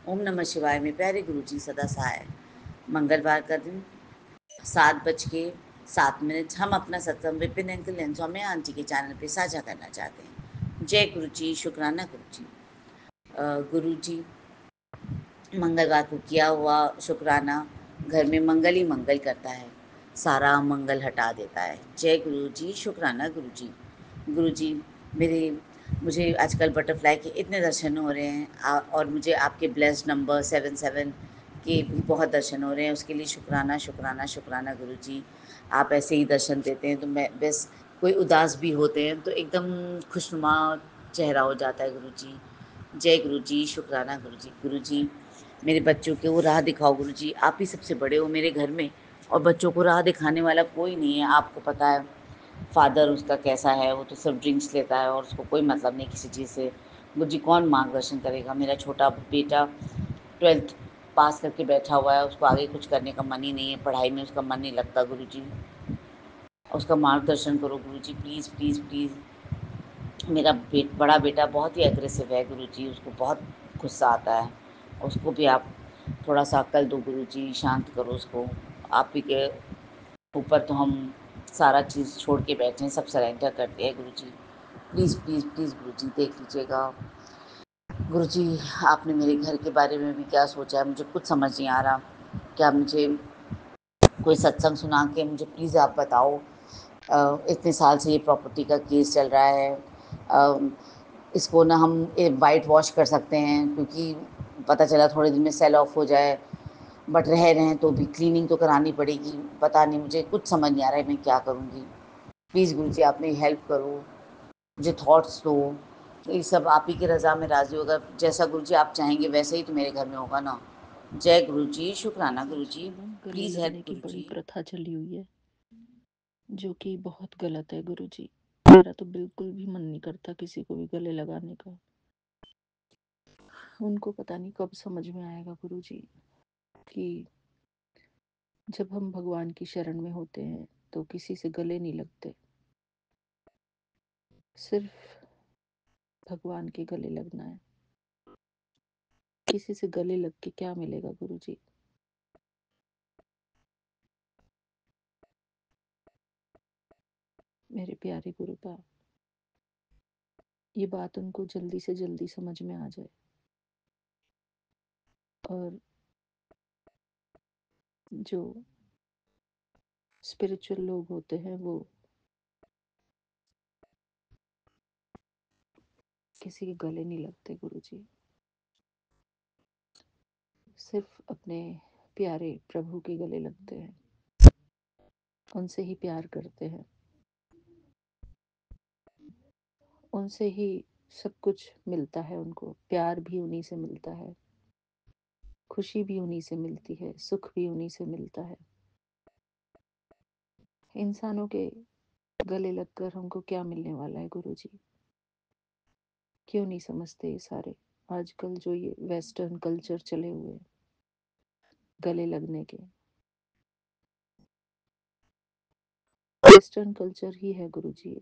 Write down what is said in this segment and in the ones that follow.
ओम नमः शिवाय में प्यारे गुरुजी सदा सहाय। मंगलवार का दिन 7:07 हम अपना सत्संग Vipin uncle and Saumya aunty के चैनल पे साझा करना चाहते हैं। जय गुरुजी, शुक्राना गुरुजी। गुरुजी, मंगलवार को किया हुआ शुक्राना घर में मंगल ही मंगल करता है, सारा मंगल हटा देता है। जय गुरुजी, शुक्राना गुरुजी। गुरुजी, मुझे आजकल बटरफ्लाई के इतने दर्शन हो रहे हैं और मुझे आपके ब्लेस्ड नंबर 77 के भी बहुत दर्शन हो रहे हैं। उसके लिए शुक्राना शुक्राना शुक्राना गुरुजी। आप ऐसे ही दर्शन देते हैं तो मैं बस, कोई उदास भी होते हैं तो एकदम खुशनुमा चेहरा हो जाता है गुरुजी। जय गुरुजी, शुक्राना गुरुजी। गुरुजी, मेरे बच्चों को राह दिखाओ गुरुजी। आप ही सबसे बड़े हो मेरे घर में और बच्चों को राह दिखाने वाला कोई नहीं है। आपको पता है फादर उसका कैसा है, वो तो सब ड्रिंक्स लेता है और उसको कोई मतलब नहीं किसी चीज़ से। गुरुजी, कौन मार्गदर्शन करेगा? मेरा छोटा बेटा 12th पास करके बैठा हुआ है, उसको आगे कुछ करने का मन ही नहीं है, पढ़ाई में उसका मन नहीं लगता गुरुजी। उसका मार्गदर्शन करो गुरुजी, प्लीज़ प्लीज़ प्लीज़। मेरा बड़ा बेटा बहुत ही एग्रेसिव है गुरुजी, उसको बहुत गुस्सा आता है। उसको भी आप थोड़ा सा अक्ल दो गुरुजी, शांत करो उसको। आप ही के ऊपर तो हम सारा चीज़ छोड़ के बैठे हैं, सब सरेंडर करते हैं गुरुजी। प्लीज़ प्लीज़ प्लीज़ गुरुजी, देख लीजिएगा। गुरुजी, आपने मेरे घर के बारे में भी क्या सोचा है, मुझे कुछ समझ नहीं आ रहा। क्या मुझे कोई सत्संग सुना के मुझे प्लीज़ आप बताओ। इतने साल से ये प्रॉपर्टी का केस चल रहा है। अ, इसको ना हम वाइट वॉश कर सकते हैं, क्योंकि पता चला थोड़े दिन में सेल ऑफ हो जाए, बट रह रहे हैं तो भी क्लीनिंग तो करानी पड़ेगी। पता नहीं, मुझे कुछ समझ नहीं आ रहा है मैं क्या करूँगी। प्लीज़ गुरुजी, आप मेरी हेल्प करो, मुझे थॉट्स दो। ये सब आप ही की रज़ा में राज़ी होगा। जैसा गुरुजी आप चाहेंगे वैसे ही तो मेरे घर में होगा ना। जय गुरुजी, शुक्राना गुरुजी। आजकल ना गले प्लीज़ लगने हेल्प की बड़ी गुरुजी। प्रथा चली हुई है, जो कि बहुत गलत है गुरुजी। मेरा तो बिल्कुल भी मन नहीं करता किसी को भी गले लगाने का। उनको पता नहीं कब समझ में आएगा गुरुजी कि जब हम भगवान की शरण में होते हैं तो किसी से गले नहीं लगते, सिर्फ भगवान के गले लगना है। किसी से गले लग के क्या मिलेगा गुरुजी? मेरे प्यारे गुरुपा, ये बात उनको जल्दी से जल्दी समझ में आ जाए और जो स्पिरिचुअल लोग होते हैं वो किसी के गले नहीं लगते गुरुजी, सिर्फ अपने प्यारे प्रभु के गले लगते हैं, उनसे ही प्यार करते हैं, उनसे ही सब कुछ मिलता है। उनको प्यार भी उन्हीं से मिलता है, खुशी भी उन्हीं से मिलती है, सुख भी उन्हीं से मिलता है। इंसानों के गले लगकर हमको क्या मिलने वाला है गुरुजी? क्यों नहीं समझते ये सारे आजकल जो ये वेस्टर्न कल्चर चले हुए गले लगने के? वेस्टर्न कल्चर ही है गुरुजी।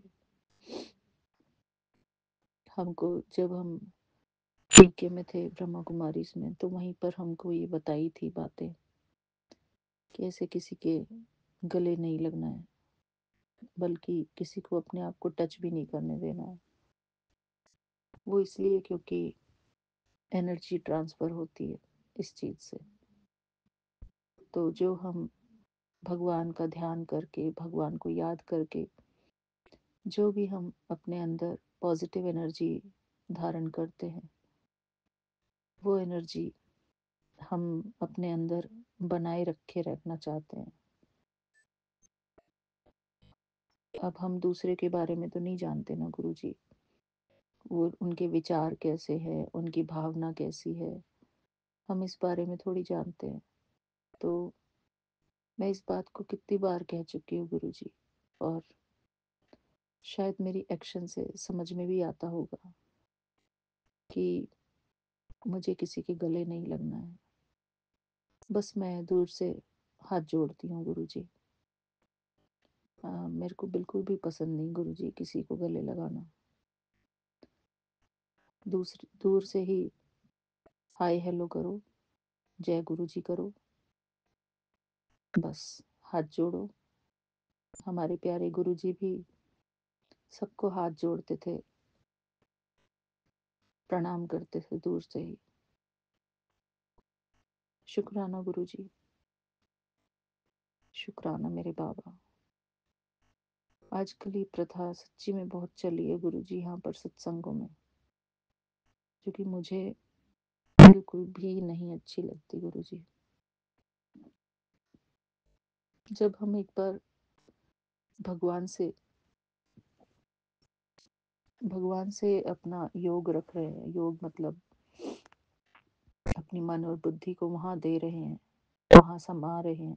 हमको जब हम यूके में थे, ब्रह्मा कुमारी में, तो वहीं पर हमको ये बताई थी बातें कि ऐसे किसी के गले नहीं लगना है, बल्कि किसी को अपने आप को टच भी नहीं करने देना है। वो इसलिए क्योंकि एनर्जी ट्रांसफर होती है इस चीज से। तो जो हम भगवान का ध्यान करके, भगवान को याद करके, जो भी हम अपने अंदर पॉजिटिव एनर्जी धारण करते हैं, वो एनर्जी हम अपने अंदर बनाए रखे रखना चाहते हैं। अब हम दूसरे के बारे में तो नहीं जानते ना गुरुजी, वो उनके विचार कैसे हैं, उनकी भावना कैसी है, हम इस बारे में थोड़ी जानते हैं। तो मैं इस बात को कितनी बार कह चुकी हूँ गुरुजी, और शायद मेरी एक्शन से समझ में भी आता होगा कि मुझे किसी के गले नहीं लगना है। बस मैं दूर से हाथ जोड़ती हूँ गुरुजी। मेरे को बिल्कुल भी पसंद नहीं गुरुजी किसी को गले लगाना। दूर से ही हाय हेलो करो, जय गुरु जी करो, बस हाथ जोड़ो। हमारे प्यारे गुरु जी भी सबको हाथ जोड़ते थे, प्रणाम करते थे दूर से ही। शुक्राना गुरु जी, शुक्राना मेरे बाबा। आजकल ये प्रथा सच्ची में बहुत चली है गुरु जी यहाँ पर सत्संगों में, जो कि मुझे बिल्कुल भी नहीं अच्छी लगती गुरु जी। जब हम एक बार भगवान से अपना योग रख रहे हैं, योग मतलब अपनी मन और बुद्धि को वहां दे रहे हैं, वहां समा रहे हैं,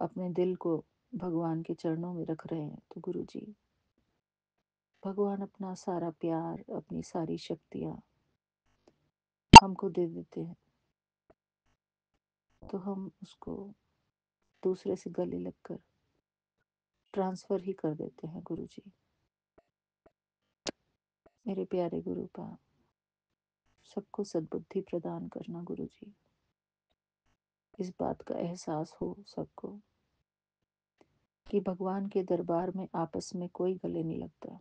अपने दिल को भगवान के चरणों में रख रहे हैं, तो गुरु जी भगवान अपना सारा प्यार, अपनी सारी शक्तियां हमको दे देते हैं, तो हम उसको दूसरे से गले लगकर ट्रांसफर ही कर देते हैं गुरु जी। मेरे प्यारे गुरु पा, सबको सद्बुद्धि प्रदान करना गुरु जी। इस बात का एहसास हो सबको कि भगवान के दरबार में आपस में कोई गले नहीं लगता।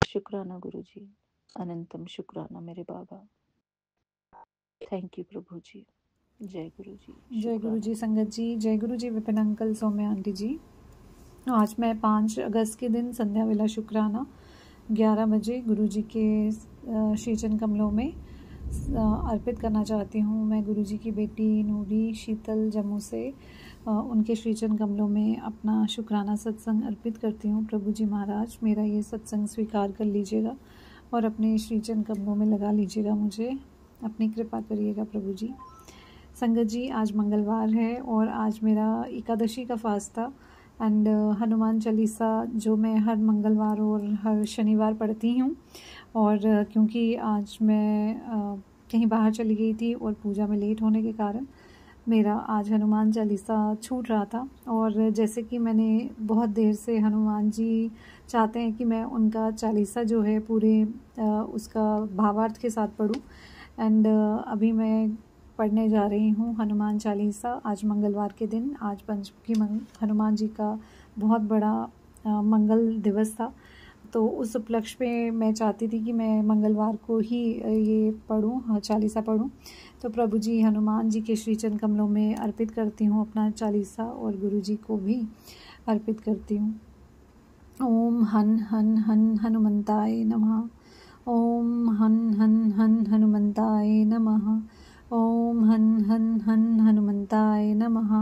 शुक्राना गुरु जी, अनंतम शुक्राना मेरे बाबा। थैंक यू प्रभु जी। जय गुरु जी। जय गुरु जी संगत जी, जय गुरु जी विपिन अंकल, सौम्या आंटी जी। आज मैं 5 अगस्त के दिन संध्या वेला शुक्राना 11 बजे गुरु जी के श्रीचरण कमलों में अर्पित करना चाहती हूँ। मैं गुरु जी की बेटी नूरी शीतल जम्मू से उनके श्रीचरण कमलों में अपना शुक्राना सत्संग अर्पित करती हूँ। प्रभु जी महाराज मेरा ये सत्संग स्वीकार कर लीजिएगा और अपने श्रीचरण कमलों में लगा लीजिएगा, मुझे अपनी कृपा करिएगा प्रभु जी। संगत जी आज मंगलवार है और आज मेरा एकादशी का फास्ट था एंड हनुमान चालीसा जो मैं हर मंगलवार और हर शनिवार पढ़ती हूँ, और क्योंकि आज मैं कहीं बाहर चली गई थी और पूजा में लेट होने के कारण मेरा आज हनुमान चालीसा छूट रहा था। और जैसे कि मैंने बहुत देर से हनुमान जी चाहते हैं कि मैं उनका चालीसा जो है पूरे उसका भावार्थ के साथ पढूं, एंड अभी मैं पढ़ने जा रही हूँ हनुमान चालीसा आज मंगलवार के दिन। आज पंचमुखी हनुमान जी का बहुत बड़ा मंगल दिवस था, तो उस उपलक्ष्य पे मैं चाहती थी कि मैं मंगलवार को ही ये पढूं, चालीसा पढूं। तो प्रभु जी हनुमान जी के श्रीचरण कमलों में अर्पित करती हूँ अपना चालीसा और गुरु जी को भी अर्पित करती हूँ। ओम हन हन हन हनुमंताय नमः। ओम हन हन हन हनुमंताय नमः। ओम हन हन हन हनुमंताय नमः।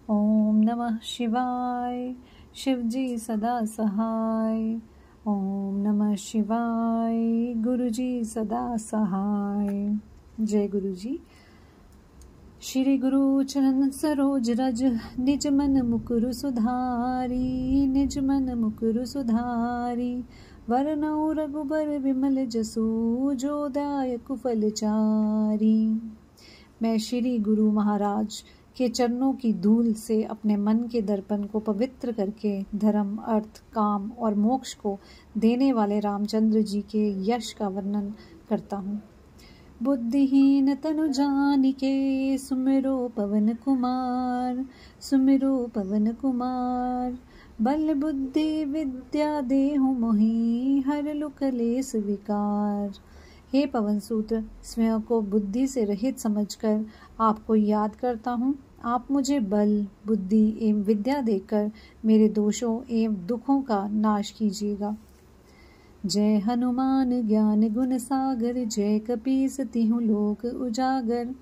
ओम नमः शिवाय, शिव जी सदा सहाय। ओम नमः शिवाय, गुरु जी सदा सहाय। जय गुरु जी। श्री गुरु चरण सरोज रज, निज मन मुकुरु सुधारी, निज मन मुकुरु सुधारी। वरनौ रघुबर विमल जसु, जो दायक फल चारी। मैं श्री गुरु महाराज के चरणों की धूल से अपने मन के दर्पण को पवित्र करके धर्म, अर्थ, काम और मोक्ष को देने वाले रामचंद्र जी के यश का वर्णन करता हूँ। बुद्धिहीन तनु जानिके, सुमिरो पवन कुमार, सुमिरो पवन कुमार। बल बुद्धि विद्या देहु मोहि, हर लु कलेस विकार। हे पवन सूत्र, स्वयं को बुद्धि से रहित समझकर आपको याद करता हूँ। आप मुझे बल, बुद्धि एवं विद्या देकर मेरे दोषों एवं दुखों का नाश कीजिएगा। जय हनुमान ज्ञान गुण सागर, जय कपीस तिहुँ लोक उजागर।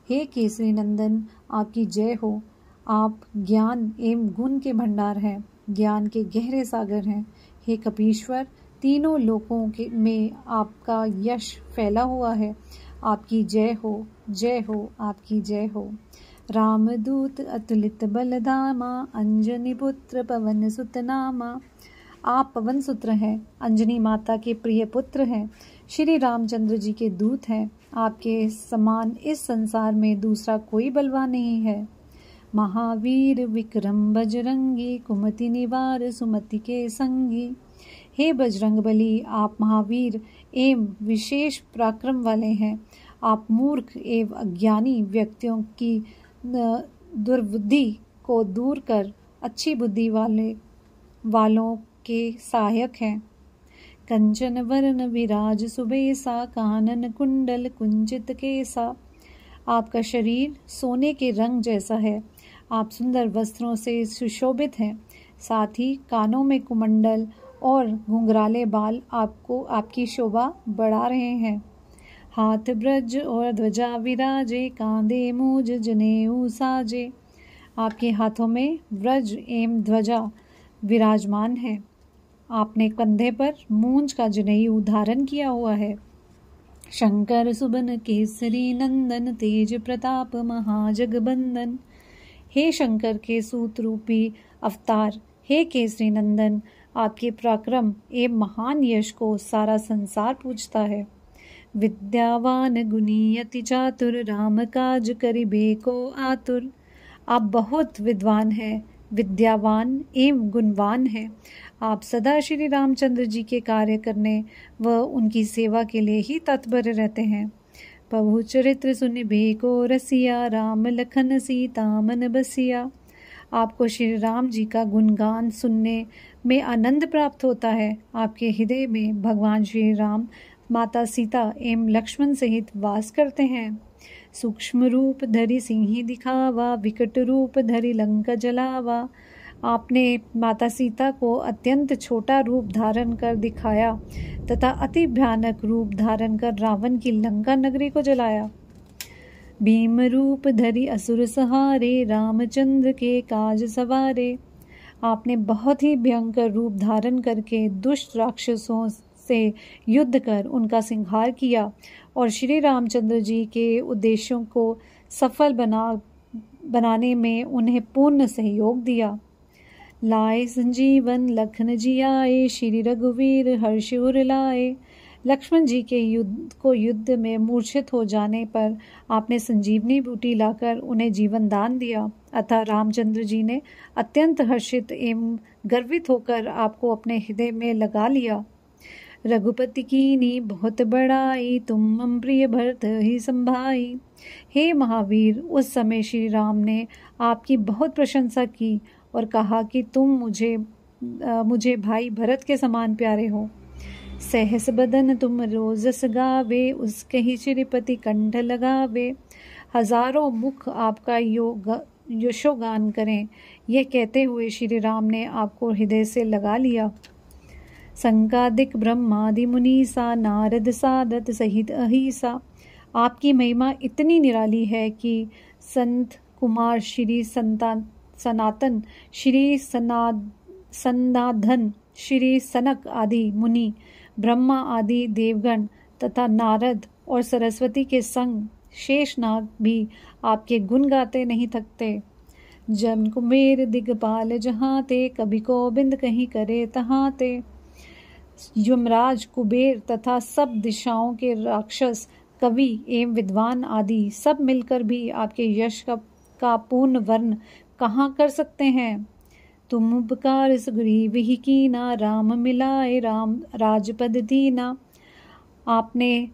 हे केसरी नंदन, आपकी जय हो। आप ज्ञान एवं गुण के भंडार हैं, ज्ञान के गहरे सागर हैं। हे कपीश्वर, तीनों लोकों के में आपका यश फैला हुआ है। आपकी जय हो, जय हो, आपकी जय हो। रामदूत अतुलित बलधामा, अंजनी पुत्र पवन सुत नामा। आप पवन सुत्र हैं, अंजनी माता के प्रिय पुत्र हैं, श्री रामचंद्र जी के दूत हैं। आपके समान इस संसार में दूसरा कोई बलवान नहीं है। महावीर विक्रम बजरंगी, कुमति निवार सुमति के संगी। हे बजरंग बली, आप महावीर एवं विशेष पराक्रम वाले हैं। आप मूर्ख एवं अज्ञानी व्यक्तियों की दुर्बुद्धि को दूर कर अच्छी बुद्धि वालों के सहायक हैं। कंचन वर्ण विराज सुबेसा, कानन कुंडल कुंचित केसा। आपका शरीर सोने के रंग जैसा है। आप सुंदर वस्त्रों से सुशोभित हैं। साथ ही कानों में कुमंडल और घुंघराले बाल आपकी शोभा बढ़ा रहे हैं। हाथ ब्रज और ध्वजा विराजे, कांधे मूज जनेऊ साजे। आपके हाथों में व्रज एवं ध्वजा विराजमान है। आपने कंधे पर मूंज का जनेऊ धारण किया हुआ है। शंकर सुबन केसरी नंदन, तेज प्रताप महाजगबंदन। हे शंकर के सूत रूपी अवतार, हे केसरी नंदन, आपके पराक्रम एवं महान यश को सारा संसार पूजता है। विद्यावान गुणी अति चातुर, राम काज करिबे को आतुर। आप बहुत विद्वान हैं, विद्यावान एवं गुणवान हैं। आप सदा श्री रामचंद्र जी के कार्य करने व उनकी सेवा के लिए ही तत्पर रहते हैं। प्रभु चरित्र सुनिभे को रसिया, राम लखन सीता मन बसिया। आपको श्री राम जी का गुणगान सुनने में आनंद प्राप्त होता है। आपके हृदय में भगवान श्री राम, माता सीता एवं लक्ष्मण सहित वास करते हैं। सूक्ष्म रूप धरि सिंहि दिखावा, विकट रूप धरि लंका जलावा। आपने माता सीता को अत्यंत छोटा रूप धारण कर दिखाया तथा अति भयानक रूप धारण कर रावण की लंका नगरी को जलाया। भीम रूप धरि असुर सहारे, रामचंद्र के काज सवारे। आपने बहुत ही भयंकर रूप धारण करके दुष्ट राक्षसों से युद्ध कर उनका संहार किया और श्री रामचंद्र जी के उद्देश्यों को सफल बनाने में उन्हें पूर्ण सहयोग दिया। लाए संजीवन लखन जी आए, श्री रघुवीर हर्ष उर लाए। लक्ष्मण जी के युद्ध में मूर्छित हो जाने पर आपने संजीवनी बूटी लाकर उन्हें जीवन दान दिया। अतः रामचंद्र जी ने अत्यंत हर्षित एवं गर्वित होकर आपको अपने हृदय में लगा लिया। रघुपति कीनी बहुत बड़ाई, तुम मम प्रिय भरत ही संभाई। हे महावीर, उस समय श्री राम ने आपकी बहुत प्रशंसा की और कहा कि तुम मुझे भाई भरत के समान प्यारे हो। सहस बदन तुम रोजस गावे, उसके ही श्रीपति कंठ लगावे। हजारों मुख आपका यशोगान करें, यह कहते हुए श्री राम ने आपको हृदय से लगा लिया। संकादिक ब्रह्मादि मुनीसा, नारद सादत सहित अहिसा। आपकी महिमा इतनी निराली है कि संत कुमार श्री सनातन, श्री सनाधन, श्री सनक आदि मुनि, ब्रह्मा आदि देवगण तथा नारद और सरस्वती के संग शेषनाग भी आपके गुण गाते नहीं थकते। जन कुबेर दिगपाल जहाँ ते, कभी गोबिंद कहीं करे तहाँ ते। यमराज, कुबेर तथा सब दिशाओं के राक्षस, कवि एवं विद्वान आदि सब मिलकर भी आपके यश का पूर्ण वर्ण कहाँ कर सकते हैं। तुम उपकार सुग्रीव ही कीना, राम मिलाए राम राजपद दीना। आपने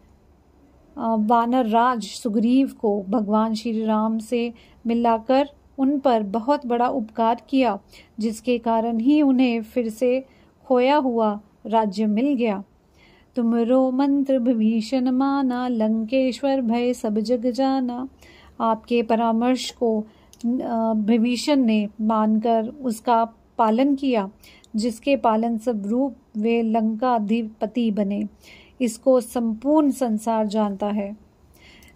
वानर राज सुग्रीव को भगवान श्री राम से मिलाकर उन पर बहुत बड़ा उपकार किया, जिसके कारण ही उन्हें फिर से खोया हुआ राज्य मिल गया। तुमरो मंत्र विभीषण माना, लंकेश्वर भय सब जग जाना। आपके परामर्श को विभीषण ने मानकर उसका पालन किया, जिसके पालन स्वरूप वे लंका अधिपति बने। इसको संपूर्ण संसार जानता है।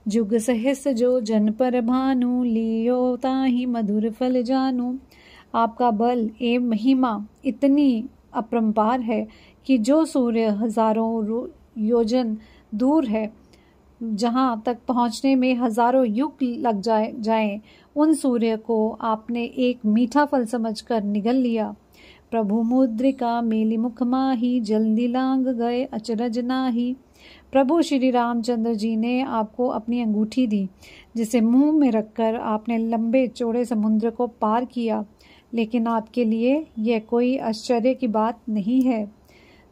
जुग सहस जो जन पर भानु, लियो ताहि मधुर फल जानू। आपका बल एवं महिमा इतनी अपरंपार है कि जो सूर्य हजारों योजन दूर है, जहाँ तक पहुँचने में हजारों युग लग जाएं, उन सूर्य को आपने एक मीठा फल समझकर निगल लिया। प्रभु मुद्रिका मेली मुख माही, जल्दी लांग गए अचरज नाही। प्रभु श्री रामचंद्र जी ने आपको अपनी अंगूठी दी, जिसे मुंह में रखकर आपने लंबे चौड़े समुद्र को पार किया, लेकिन आपके लिए यह कोई आश्चर्य की बात नहीं है।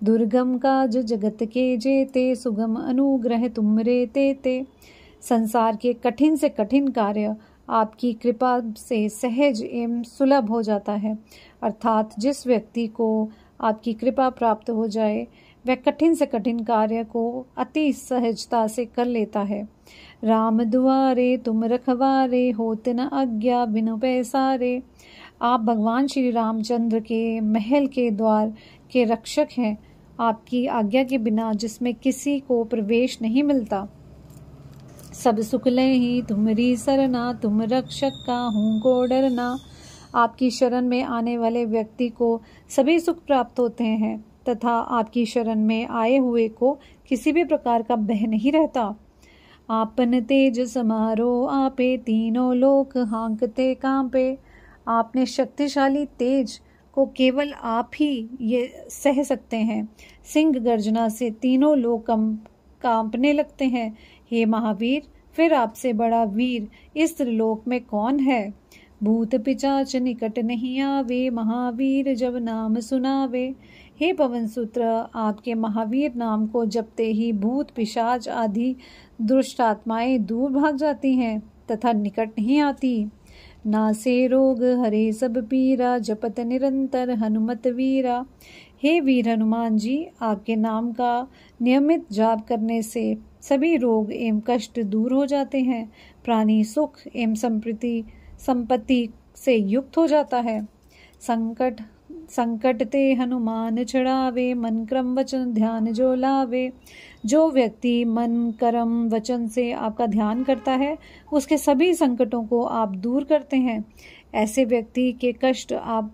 दुर्गम काज जगत के जेते, सुगम अनुग्रह तुमरे तेते। संसार के कठिन से कठिन कार्य आपकी कृपा से सहज एवं सुलभ हो जाता है, अर्थात जिस व्यक्ति को आपकी कृपा प्राप्त हो जाए वह कठिन से कठिन कार्य को अति सहजता से कर लेता है। राम दुआरे तुम रखवारे, होत न आज्ञा बिनु पैसारे। आप भगवान श्री रामचंद्र के महल के द्वार के रक्षक हैं, आपकी आज्ञा के बिना जिसमें किसी को प्रवेश नहीं मिलता। सब सुख लही तुम्हारी सरना, तुम रक्षक काहू को डरना। आपकी शरण में आने वाले व्यक्ति को सभी सुख प्राप्त होते हैं तथा आपकी शरण में आए हुए को किसी भी प्रकार का भय नहीं रहता। आपन तेज समारोह आपे, तीनों लोक हाँकते कांपे। आपने शक्तिशाली तेज को केवल आप ही ये सह सकते हैं। सिंह गर्जना से तीनों लोग कांपने लगते हैं। हे महावीर, फिर आपसे बड़ा वीर इस त्रिलोक में कौन है। भूत पिचाच निकट नहीं आवे, महावीर जब नाम सुनावे। हे पवन सूत्र, आपके महावीर नाम को जपते ही भूत पिशाच आदि दुष्ट आत्माएं दूर भाग जाती हैं तथा निकट नहीं आती। नासे रोग हरे सब पीरा, जपत निरंतर हनुमत वीरा। हे वीर हनुमान जी, आपके नाम का नियमित जाप करने से सभी रोग एवं कष्ट दूर हो जाते हैं। प्राणी सुख एवं संपत्ति से युक्त हो जाता है। संकट ते हनुमान छुड़ावे, मन क्रम वचन ध्यान जो लावे। जो व्यक्ति मन कर्म वचन से आपका ध्यान करता है उसके सभी संकटों को आप दूर करते हैं। ऐसे व्यक्ति के कष्ट आप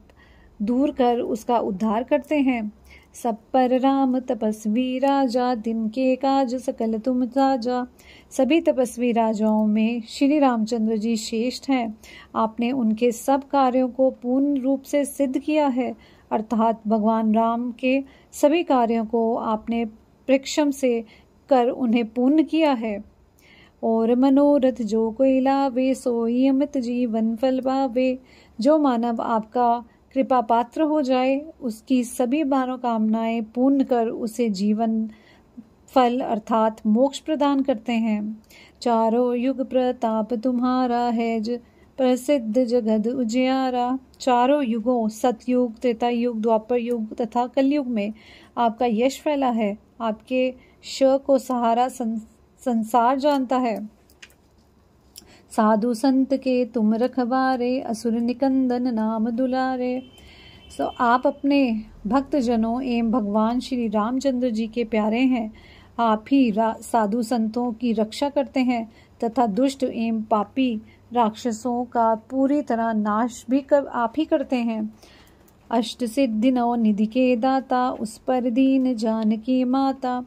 दूर कर उसका उद्धार करते हैं। सब पर राम तपस्वी राजा, दिन के काज सकल तुम साजा। सभी तपस्वी राजाओं में श्री रामचंद्र जी श्रेष्ठ हैं। आपने उनके सब कार्यों को पूर्ण रूप से सिद्ध किया है, अर्थात भगवान राम के सभी कार्यों को आपने परिश्रम से कर उन्हें पूर्ण किया है। और मनोरथ जो कोई लावे, सोई अमित जीवन फल पावे। जो मानव आपका कृपा पात्र हो जाए उसकी सभी मनोकामनाएं पूर्ण कर उसे जीवन फल अर्थात मोक्ष प्रदान करते हैं। चारों युग प्रताप तुम्हारा है, प्रसिद्ध जगद उजियारा। चारों युगों सतयुग, त्रेता युग, द्वापर युग तथा कलयुग में आपका यश फैला है। आपके श को सहारा संसार जानता है। साधु संत के तुम रखवारे, असुर निकंदन नाम दुलारे। आप अपने भक्त जनों एवं भगवान श्री रामचंद्र जी के प्यारे हैं। आप ही साधु संतों की रक्षा करते हैं तथा दुष्ट एवं पापी राक्षसों का पूरी तरह नाश भी आप ही करते हैं। अष्ट सिद्धि नौ निधि के दाता, उस पर दीन जानकी माता।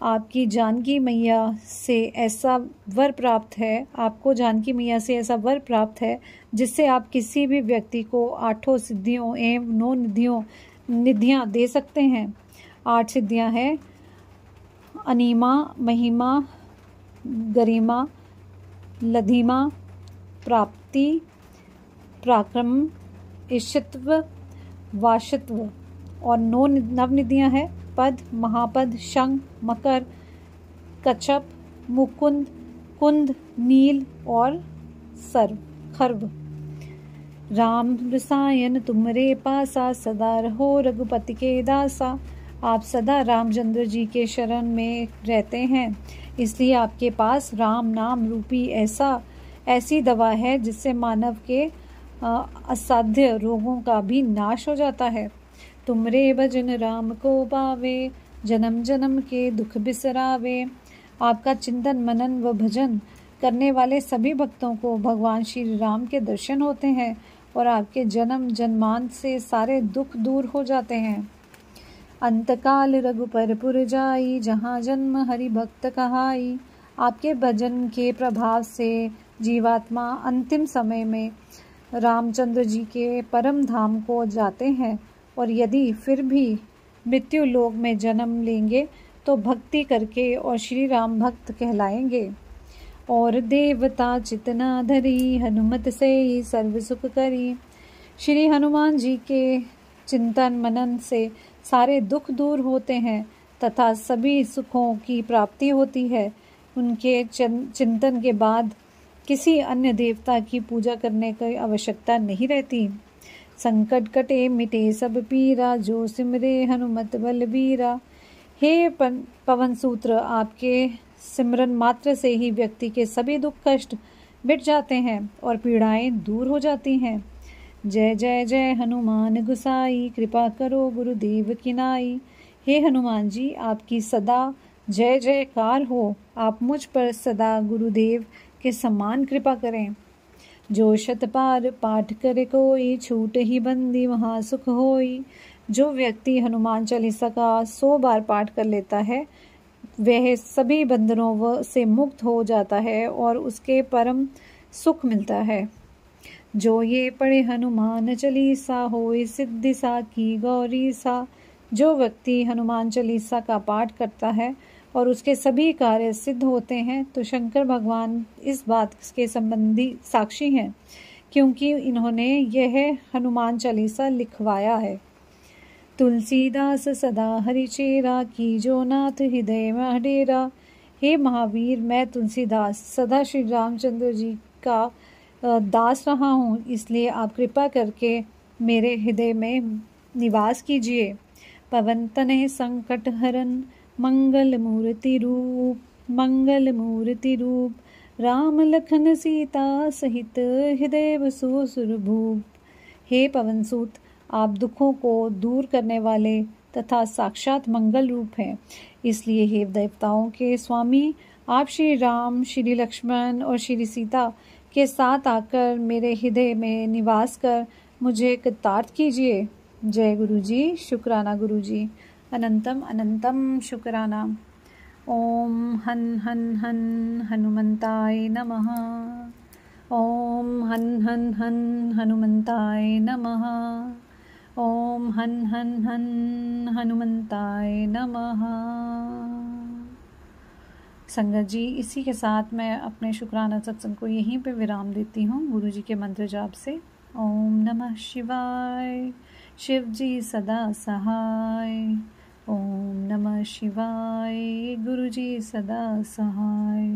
आपकी जानकी मैया से ऐसा वर प्राप्त है, आपको जानकी मैया से ऐसा वर प्राप्त है जिससे आप किसी भी व्यक्ति को 8 सिद्धियों एवं 9 निधियां दे सकते हैं। 8 सिद्धियां हैं अनीमा, महिमा, गरिमा, लधिमा, प्राप्ति, पराक्रम, ईशित्व, वाशित्व। और 9 नवनिधियां हैं पद, महापद, शंख, मकर, कच्छप, मुकुंद, कुंद, नील और खर्व। राम रसायन तुमरे पासा, सदा रहो रघुपति के दासा। आप सदा रामचंद्र जी के शरण में रहते हैं, इसलिए आपके पास राम नाम रूपी ऐसी दवा है जिससे मानव के असाध्य रोगों का भी नाश हो जाता है। तुमरे भजन राम को पावे, जन्म जन्म के दुख बिसरावे। आपका चिंतन मनन व भजन करने वाले सभी भक्तों को भगवान श्री राम के दर्शन होते हैं और आपके जन्म जन्मांत से सारे दुख दूर हो जाते हैं। अंतकाल रघुपर पुर जाई, जहाँ जन्म हरि भक्त कहाई। आपके भजन के प्रभाव से जीवात्मा अंतिम समय में रामचंद्र जी के परम धाम को जाते हैं और यदि फिर भी मृत्यु लोक में जन्म लेंगे तो भक्ति करके और श्री राम भक्त कहलाएंगे। और देवता चितना धरी हनुमत से ही सर्व सुख करी। श्री हनुमान जी के चिंतन मनन से सारे दुख दूर होते हैं तथा सभी सुखों की प्राप्ति होती है। उनके चिंतन के बाद किसी अन्य देवता की पूजा करने की आवश्यकता नहीं रहती। संकट कटे मिटे सब पीरा, जो सिमरे हनुमत बलबीरा। हे पवन सूत्र, आपके सिमरन मात्र से ही व्यक्ति के सभी दुख कष्ट मिट जाते हैं और पीड़ाएं दूर हो जाती हैं। जय जय जय हनुमान गुसाई, कृपा करो गुरुदेव की नाई। हे हनुमान जी, आपकी सदा जय जयकार हो। आप मुझ पर सदा गुरुदेव के समान कृपा करें। जो शतपार पाठ करे कोई, छूट ही बंदी महासुख होई। जो व्यक्ति हनुमान चालीसा का 100 बार पाठ कर लेता है वह सभी बंधनों से मुक्त हो जाता है और उसके परम सुख मिलता है। जो ये पढ़े हनुमान चालीसा, होए सिद्धि सा की गौरी सा। जो व्यक्ति हनुमान चालीसा का पाठ करता है और उसके सभी कार्य सिद्ध होते हैं, तो शंकर भगवान इस बात के संबंधी साक्षी हैं, क्योंकि इन्होंने यह हनुमान चालीसा लिखवाया है। तुलसीदास सदा हरिचेरा, की जो नाथ हृदय में डेरा। हे महावीर, मैं तुलसीदास सदा श्री रामचंद्र जी का दास रहा हूँ, इसलिए आप कृपा करके मेरे हृदय में निवास कीजिए। पवन तनय संकट हरन, मंगल मूर्ति रूप, मंगल मूर्ति रूप। राम लखन सीता सहित हृदय बसो सुरभूप। हे पवनसूत, आप दुखों को दूर करने वाले तथा साक्षात मंगल रूप हैं, इसलिए हे देवताओं के स्वामी, आप श्री राम, श्री लक्ष्मण और श्री सीता के साथ आकर मेरे हृदय में निवास कर मुझे कृतार्थ कीजिए। जय गुरु जी, शुक्राना गुरु जी, अनंतम अनंतम शुक्राना। ओम हन हन हन हनुमंताय नमः। ओम हन हन हन हनुमंताय नमः। ओम हन हन हन हनुमंताय नमः। संगत जी, इसी के साथ मैं अपने शुक्राना सत्संग को यहीं पे विराम देती हूँ गुरु जी के मंत्र जाप से। ओम नमः शिवाय, शिव जी सदा सहाय। ओम नमः शिवाय, गुरु जी सदा सहाय।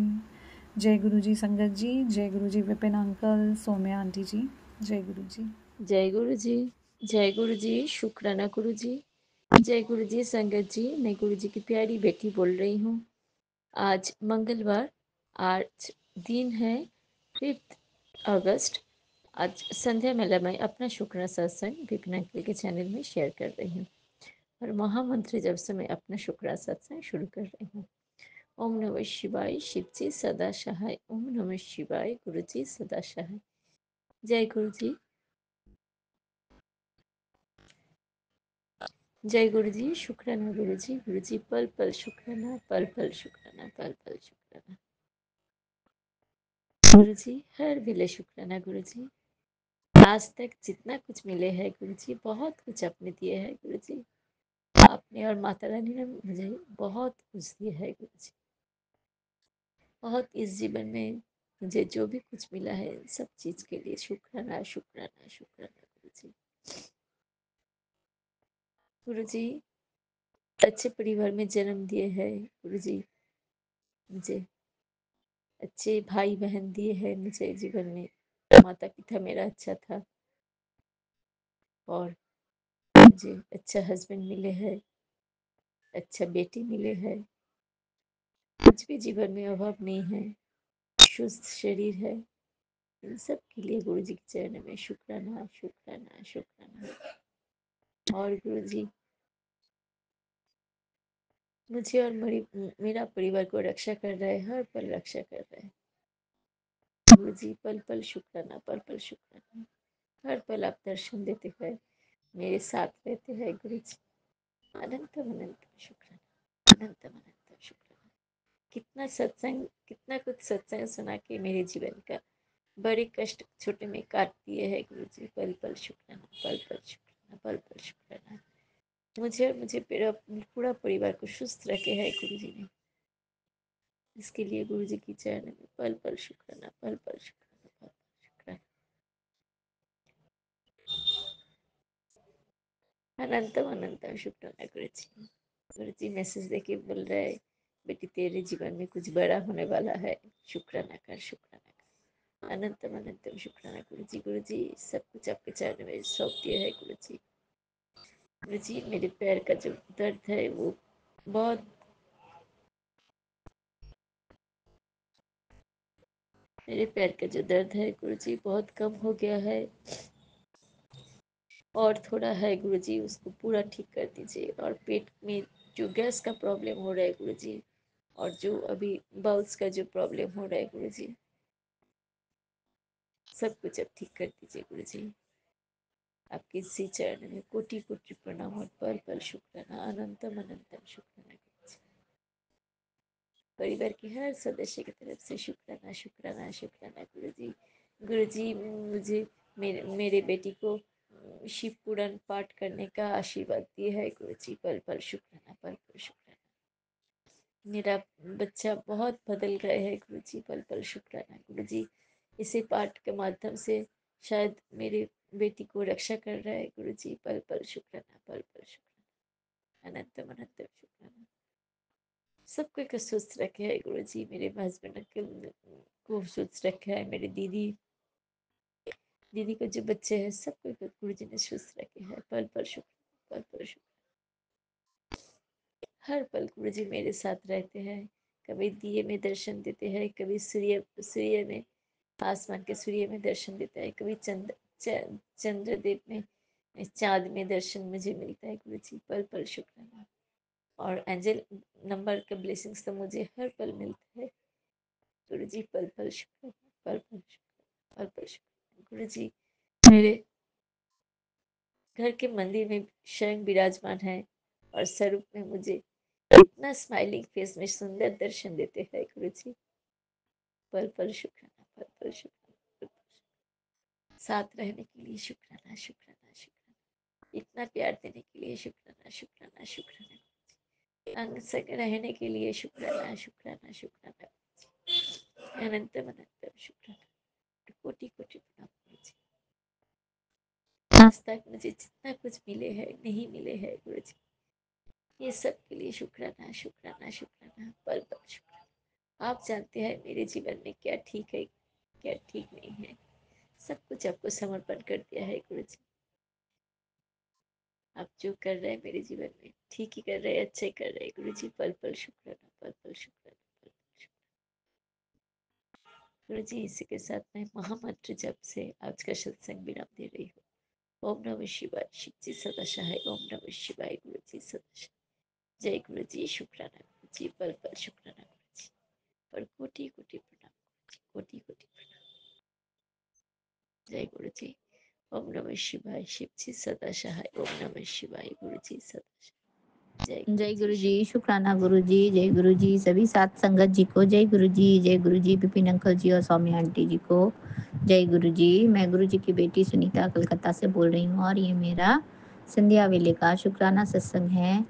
जय गुरु जी संगत जी, जय गुरु जी विपिन अंकल, सौम्या आंटी जी, जय गुरु जी। जय गुरु जी, जय गुरु जी, शुक्राना गुरु जी। जय गुरु जी संगत जी, मैं गुरु जी की प्यारी बेटी बोल रही हूँ। आज मंगलवार, आज दिन है 5 अगस्त। आज संध्या मेला में अपना शुक्राना सत्संग विपिन अंकल के चैनल में शेयर कर रही हूँ और महामंत्र जब से मैं अपना शुक्राना सत्संग शुरू कर रही हूँ। ओम नमः शिवाय, शिव जी सदा सहाय। ओम नमः शिवाय, गुरु जी सदा सहाय। जय गुरु जी, जय गुरु जी, शुक्राना गुरु जी पल पल शुक्राना, पल पल शुक्राना, पल पल शुक्राना। गुरु जी हर वेले शुक्राना गुरु जी। आज तक जितना कुछ मिले हैं गुरु जी, बहुत कुछ आपने दिए हैं गुरु जी। आपने और माता रानी ने मुझे बहुत कुछ दिया है गुरु जी। बहुत इस जीवन में मुझे जो भी कुछ मिला है सब चीज के लिए शुक्राना शुक्राना शुक्राना गुरु जी। गुरु जी अच्छे परिवार में जन्म दिए हैं गुरु जी, मुझे अच्छे भाई बहन दिए हैं मुझे जीवन में। माता पिता मेरा अच्छा था और मुझे अच्छा हस्बैंड मिले हैं, अच्छा बेटी मिले हैं। कुछ भी जीवन में अभाव नहीं है, सुस्त शरीर है। इन सब के लिए गुरु जी के चरण में शुक्राना शुक्राना शुक्राना। और गुरु जी मुझे और मेरा परिवार को रक्षा कर रहे हैं, हर पल रक्षा कर रहे हैं गुरु जी। पल पल शुक्राना, पल पल शुक्राना। हर पल आप दर्शन देते हुए मेरे साथ रहते हैं गुरु जी। अनंत अनंत शुक्राना, अनंत अनंत शुक्राना। कितना सत्संग, कितना कुछ सत्संग सुना के मेरे जीवन का बड़े कष्ट छोटे में काट दिए है गुरु जी। पल पल शुक्राना, पल पल शुक्राना, पल पल शुक्राना। मुझे और मुझे पूरा परिवार को सुस्त रखे है गुरु जी ने। इसके लिए गुरु जी की चरण में पल पल शुक्राना, पल पल शुक्राना, पल पल शुक्राना। अनंतम अनंतम शुक्राना गुरु जी। गुरु जी मैसेज देके बोल रहे हैं, बेटी तेरे जीवन में कुछ बड़ा होने वाला है, शुक्राना कर, शुक्राना कर। अनंतम अनंतम शुक्राना गुरु जी। गुरु जी सब कुछ आपके चरण में सौंप दिया है गुरु जी। गुरु जी मेरे पैर का जो दर्द है वो बहुत, मेरे पैर का जो दर्द है गुरु जी बहुत कम हो गया है, और थोड़ा है गुरु जी, उसको पूरा ठीक कर दीजिए। और पेट में जो गैस का प्रॉब्लम हो रहा है गुरु जी, और जो अभी बाउल्स का जो प्रॉब्लम हो रहा है गुरु जी, सब कुछ अब ठीक कर दीजिए गुरु जी। आपके इसी चरण में कोटि कोटि प्रणाम और पल पल शुक्राना, अनंतम अनंतम शुक्राना गुरु जी। परिवार के हर सदस्य की तरफ से शुक्राना शुक्राना शुक्राना गुरु जी। गुरु जी मुझे मेरे बेटी को शिव पुराण पाठ करने का आशीर्वाद दिए है गुरु जी। पल पल शुक्राना, पल पल शुक्राना। मेरा बच्चा बहुत बदल गए है गुरु जी। पल पल शुक्राना गुरु जी। इसे पाठ के माध्यम से शायद मेरे बेटी को रक्षा कर रहा है गुरु जी। पल पल शुक्राना, पल पल शुक्राना, अनंतम अनंतम शुक्राना। सबको एक स्वस्थ रखे है गुरु जी। मेरे हस्बैंड को स्वस्थ रखा है, मेरी दीदी को जो बच्चे हैं सबको गुरु जी ने स्वस्थ रखे हैं। पल पल शुक्राना, पल पल शुक्राना। हर पल गुरु जी मेरे साथ रहते हैं। कभी दिए में दर्शन देते हैं, कभी सूर्य में, आसमान के सूर्य में दर्शन देता है, कभी चंद्रदेव में, चाँद में दर्शन मुझे मिलता है गुरु जी। पल पल शुक्राना। और एंजल नंबर का ब्लेसिंग्स तो मुझे हर पल मिलता है गुरु जी। पल पल शुक्राना, पल पल शुक्राना, पल पल शुक्राना गुरु जी। मेरे घर के मंदिर में स्वयं विराजमान है, और स्वरूप में मुझे इतना स्माइलिंग फेस में सुंदर दर्शन देते हैं गुरु जी। पल पल शुक्राना, पल पल शुक्राना, पल पल शुक्राना। साथ रहने के लिए शुक्राना शुक्राना शुक्राना। इतना प्यार देने के लिए शुक्राना शुक्राना शुक्राना। अंग संग रहने के लिए शुक्राना शुक्राना शुक्राना। अनंतम अनंतम शुक्राना। कोटि कोटि प्रणाम गुरु जी। आज तक मुझे जितना कुछ मिले हैं, नहीं मिले हैं गुरु जी, ये सब के लिए शुक्राना शुक्राना शुक्राना, पल पल शुक्राना। आप जानते हैं मेरे जीवन में क्या ठीक है, क्या ठीक नहीं है। सब कुछ आपको समर्पण कर दिया है गुरु जी। आप जो कर रहे हैं मेरे जीवन में ठीक ही कर रहे हैं, अच्छे कर रहे हैं गुरु जी। पल पल शुक्राना, पल पल शुक्राना, पल पल शुक्राना गुरु जी। इसी के साथ मैं महामंत्र जप से आज का सत्संग विराम दे रही हूँ। ओम नमः शिवाय। शिव जी सदा सहाय। ओम नमः शिवाय। गुरु जी सदा सहाय। जय गुरु जी। शुक्राना गुरु जी। पल पल शुक्राना गुरु जी। और कोटि कोटि प्रणाम गुरु जी। कोटि कोटि प्रणाम। जय गुरु जी। ओम नमः शिवाय। शिव जी सदा सहाय। ओम नमः शिवाय। गुरु जी सदा सहाय। जय गुरु जी। शुक्राना गुरु जी। जय गुरु जी। सभी सात संगत जी को जय गुरु जी। जय गुरु जी। विपिन अंकल जी और सौम्या आंटी जी को जय गुरु जी। मैं गुरु जी की बेटी सुनीता कलकत्ता से बोल रही हूँ, और ये मेरा संध्या वेले का शुक्राना सत्संग है।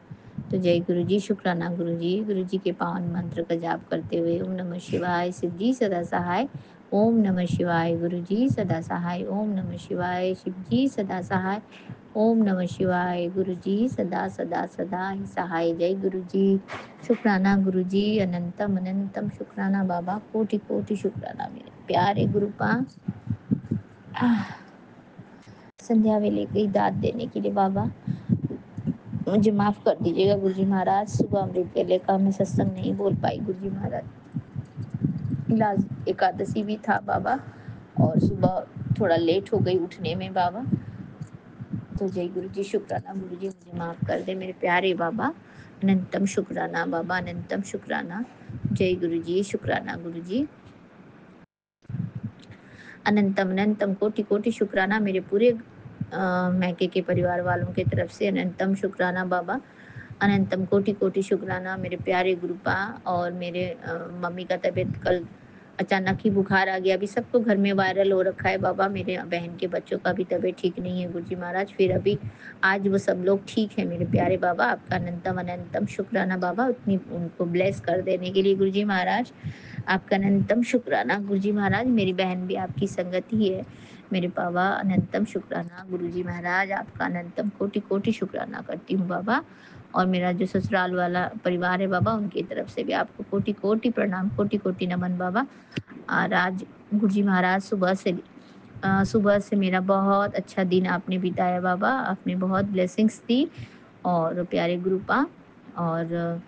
तो जय गुरु जी। शुक्राना गुरु जी। गुरु जी के पावन मंत्र का जाप करते हुए ओम नमः शिवाय। शिव जी सदा सहाय। ओम नमः शिवाय। गुरु जी सदा सहाय। ओम नमः शिवाय। शिव जी सदा सहाय। ओम नमः शिवाय। गुरु जी सदा सदा सदा ही सहाय। जय गुरु जी। शुक्राना गुरु जी। अनंतम अनंतम शुक्राना बाबा। कोटि कोटि शुक्राना मेरे प्यारे गुरुपा। संध्या वेले की दाद देने के लिए बाबा मुझे माफ कर दीजिएगा गुरु जी महाराज। सुबह अमृत वेले का मैं सत्संग नहीं बोल पाई गुरु जी महाराज। इलाज एकादशी भी था बाबा, और सुबह थोड़ा लेट हो गई उठने में बाबा। तो जय गुरु जी। शुक्राना गुरु जी, मुझे माफ कर दे मेरे प्यारे बाबा। अनंतम शुक्राना बाबा, अनंतम शुक्राना। जय गुरु जी। शुक्राना गुरु जी। अनंतम अनंतम कोटि कोटि शुक्राना मेरे पूरे मैके के परिवार वालों की तरफ से। अनंतम शुक्राना बाबा। अनंतम कोटि कोटि शुक्राना मेरे प्यारे गुरुपा। और मेरे मम्मी का तबीयत कल अचानक ही बुखार आ गया। अभी सबको घर में वायरल हो रखा है बाबा, मेरे बहन के बच्चों का भी तबीयत ठीक नहीं है गुरुजी महाराज। फिर अभी आज वो सब लोग ठीक है मेरे प्यारे बाबा। आपका अनंतम अनंतम शुक्राना बाबा, उतनी उनको ब्लेस कर देने के लिए गुरुजी महाराज। आपका अनंतम शुक्राना गुरुजी महाराज। मेरी बहन भी आपकी संगत ही है मेरे बाबा। अनंतम शुक्राना गुरुजी महाराज, आपका अनंतम कोटि कोटि शुक्राना करती हूँ बाबा। और मेरा जो ससुराल वाला परिवार है बाबा, उनकी तरफ से भी आपको कोटि कोटि प्रणाम, कोटि कोटि नमन बाबा। और आज गुरुजी महाराज सुबह से मेरा बहुत अच्छा दिन आपने बिताया बाबा। आपने बहुत ब्लेसिंग्स दी और प्यारे गुरुपा। और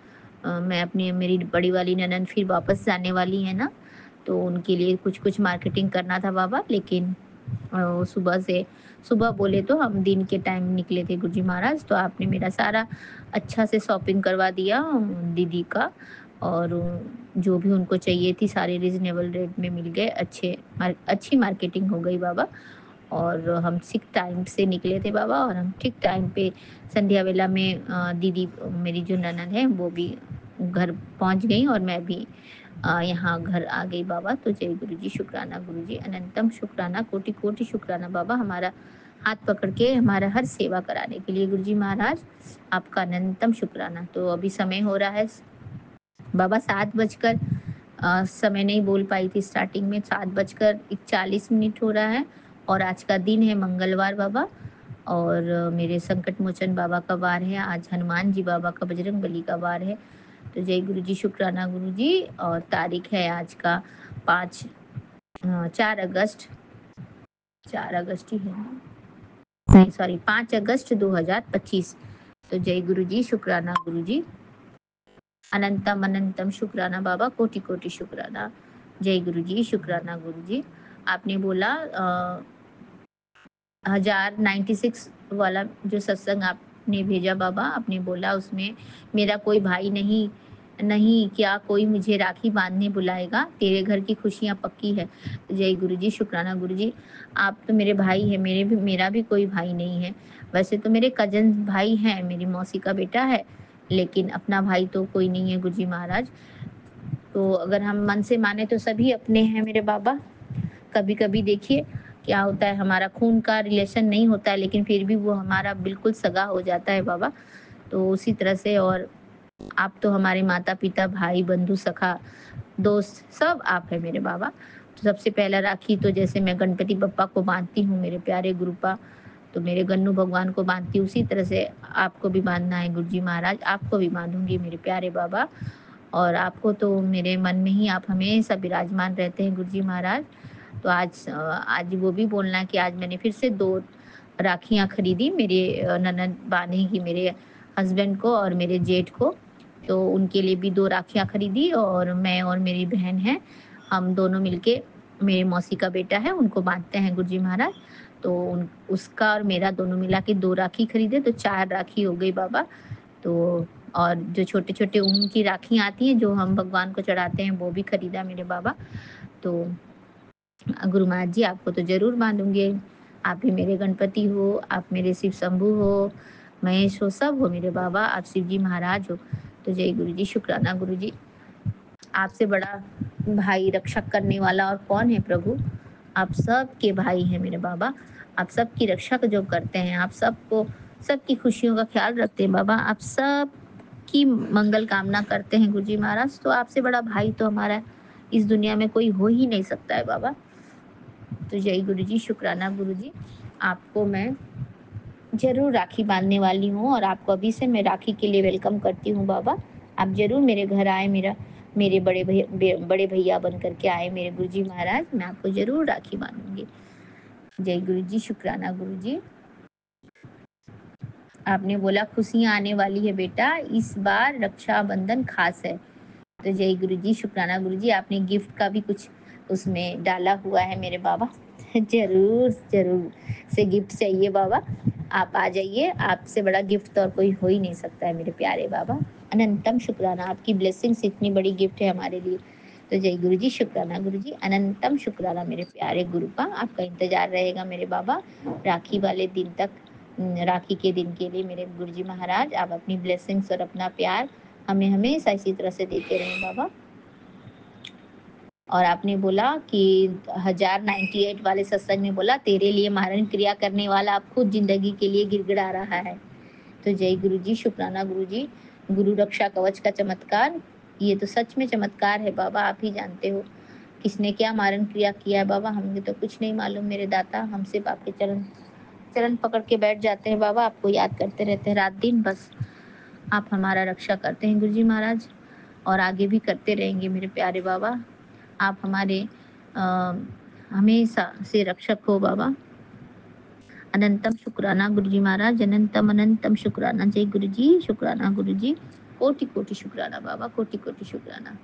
मैं अपनी मेरी बड़ी वाली ननद फिर वापस जाने वाली है ना, तो उनके लिए कुछ कुछ मार्केटिंग करना था बाबा। लेकिन सुबह बोले तो हम दिन के टाइम निकले थे गुरुजी महाराज, तो आपने मेरा सारा अच्छा से शॉपिंग करवा दिया दीदी का। और जो भी उनको चाहिए थी सारे रीजनेबल रेट में मिल गए, अच्छी मार्केटिंग हो गई बाबा। और हम ठीक टाइम से निकले थे बाबा, और हम ठीक टाइम पे संध्या वेला में दीदी मेरी जो ननद है वो भी घर पहुंच गई और मैं भी यहाँ घर आ गई बाबा। तो जय गुरु जी, शुक्राना गुरु जी, अनंतम शुक्राना, कोटि कोटि शुक्राना बाबा, हमारा हाथ पकड़ के हमारा हर सेवा कराने के लिए गुरु जी महाराज, आपका अनंतम शुक्राना। तो अभी समय हो रहा है बाबा 7 बजकर, समय नहीं बोल पाई थी स्टार्टिंग में, 7 बजकर 41 हो रहा है। और आज का दिन है मंगलवार बाबा, और मेरे संकट मोचन बाबा का वार है आज, हनुमान जी बाबा का, बजरंग बली का वार है। तो जय गुरु जी, शुक्राना गुरु जी। और तारीख है आज का 4 अगस्त ही है, नहीं सॉरी 5 अगस्त 2025। तो जय गुरु जी, शुक्राना गुरु जी, अनंतम अनंतम शुक्राना बाबा, कोटि कोटि शुक्राना। जय गुरु जी, शुक्राना गुरु जी। आपने बोला 1096 वाला जो सत्संग आपने भेजा बाबा, आपने बोला उसमें मेरा कोई भाई नहीं क्या कोई मुझे राखी बांधने बुलाएगा, तेरे घर की खुशियां पक्की है। जय गुरु जी, शुक्राना गुरु जी। आप तो मेरे भाई है, मेरा भी कोई भाई नहीं है। वैसे तो मेरे कजन भाई हैं, मेरी मौसी का बेटा है, लेकिन अपना भाई तो कोई नहीं है गुरु जी महाराज। तो अगर हम मन से माने तो सभी अपने हैं मेरे बाबा। कभी कभी देखिए क्या होता है, हमारा खून का रिलेशन नहीं होता है, लेकिन फिर भी वो हमारा बिल्कुल सगा हो जाता है बाबा। तो उसी तरह से, और आप तो हमारे माता पिता, भाई, बंधु, सखा, दोस्त, सब आप है मेरे बाबा। तो सबसे पहला राखी तो जैसे मैं गणपति बप्पा को बांधती हूँ मेरे प्यारे गुरुपा, तो मेरे गन्नू भगवान को बांधती हूँ, उसी तरह से आपको भी बांधना है गुरुजी महाराज, आपको भी बांधूंगी मेरे प्यारे बाबा। और आपको तो मेरे मन में ही आप हमेशा विराजमान रहते हैं गुरुजी महाराज। तो आज वो भी बोलना है कि आज मैंने फिर से 2 राखियाँ खरीदी, मेरे ननद बांधेगी मेरे हस्बैंड को और मेरे जेठ को, तो उनके लिए भी 2 राखियाँ खरीदी। और मैं और मेरी बहन है, हम दोनों मिलके, मेरे मौसी का बेटा है, उनको बांधते हैं गुरुजी महाराज। तो उसका और मेरा दोनों मिला के 2 राखी खरीदे, तो 4 राखी हो गई बाबा। तो और जो छोटे छोटे ऊन की राखियाँ आती हैं जो हम भगवान को चढ़ाते हैं, वो भी खरीदा मेरे बाबा। तो गुरु महाराज जी, आपको तो जरूर बांधूंगे, आप ही मेरे गणपति हो, आप मेरे शिव शंभू हो, महेश हो, सब हो मेरे बाबा, आप शिव जी महाराज हो। तो जय गुरु जी, शुक्राना गुरु जी। आपसे बड़ा भाई रक्षक करने वाला और कौन है प्रभु, आप सबके भाई हैं मेरे बाबा, आप सबकी रक्षा जो करते हैं, आप सबको, सबकी खुशियों का ख्याल रखते हैं बाबा, आप सब की मंगल कामना करते हैं गुरुजी महाराज। तो आपसे बड़ा भाई तो हमारा इस दुनिया में कोई हो ही नहीं सकता है बाबा। तो जय गुरु जी, शुक्राना गुरु जी। आपको मैं जरूर राखी बांधने वाली हूँ, और आपको अभी से मैं राखी के लिए वेलकम करती हूँ बाबा। आप जरूर मेरे घर आए, मेरे बड़े भैया बन करके आए मेरे गुरुजी महाराज, मैं आपको जरूर राखी बांधूंगी। जय गुरु जी, शुक्राना गुरु जी। आपने बोला खुशियाँ आने वाली है बेटा, इस बार रक्षाबंधन खास है। तो जय गुरु जी, शुक्राना गुरु जी। आपने गिफ्ट का भी कुछ उसमें डाला हुआ है मेरे बाबा। जरूर से गिफ्ट चाहिए बाबा, आप आ जाइए, आपसे बड़ा गिफ्ट तो और कोई हो ही नहीं सकता है मेरे प्यारे बाबा। अनंतम शुक्राना, आपकी ब्लेसिंग्स इतनी बड़ी गिफ्ट है हमारे लिए। तो जय गुरु जी, शुक्राना गुरु जी, अनंतम शुक्राना मेरे प्यारे गुरु का। आपका इंतजार रहेगा मेरे बाबा राखी वाले दिन तक, राखी के दिन के लिए मेरे गुरु जी महाराज। आप अपनी ब्लेसिंग्स और अपना प्यार हमें हमेशा इसी तरह से देते रहें बाबा। और आपने बोला कि 1098 वाले सत्संग में बोला तेरे लिए मारण क्रिया करने वाला अब खुद जिंदगी के लिए गिड़गिड़ा रहा है। तो जय गुरु जी, शुक्राना गुरु जी। गुरु रक्षा कवच का चमत्कार, ये तो सच में चमत्कार है बाबा, आप ही जानते हो किसने क्या मारण क्रिया किया है बाबा, हमें तो कुछ नहीं मालूम मेरे दाता। हम सिर्फ आपके चरण पकड़ के बैठ जाते हैं बाबा, आपको याद करते रहते हैं रात दिन, बस आप हमारा रक्षा करते हैं गुरु जी महाराज, और आगे भी करते रहेंगे मेरे प्यारे बाबा। आप हमारे हमेशा से रक्षक हो बाबा। अनंतम शुक्राना गुरु जी महाराज, अनंतम अनंतम शुक्राना। जय गुरु जी, शुक्राना गुरु जी, कोटि कोटि शुक्राना बाबा, कोटि कोटि शुक्राना।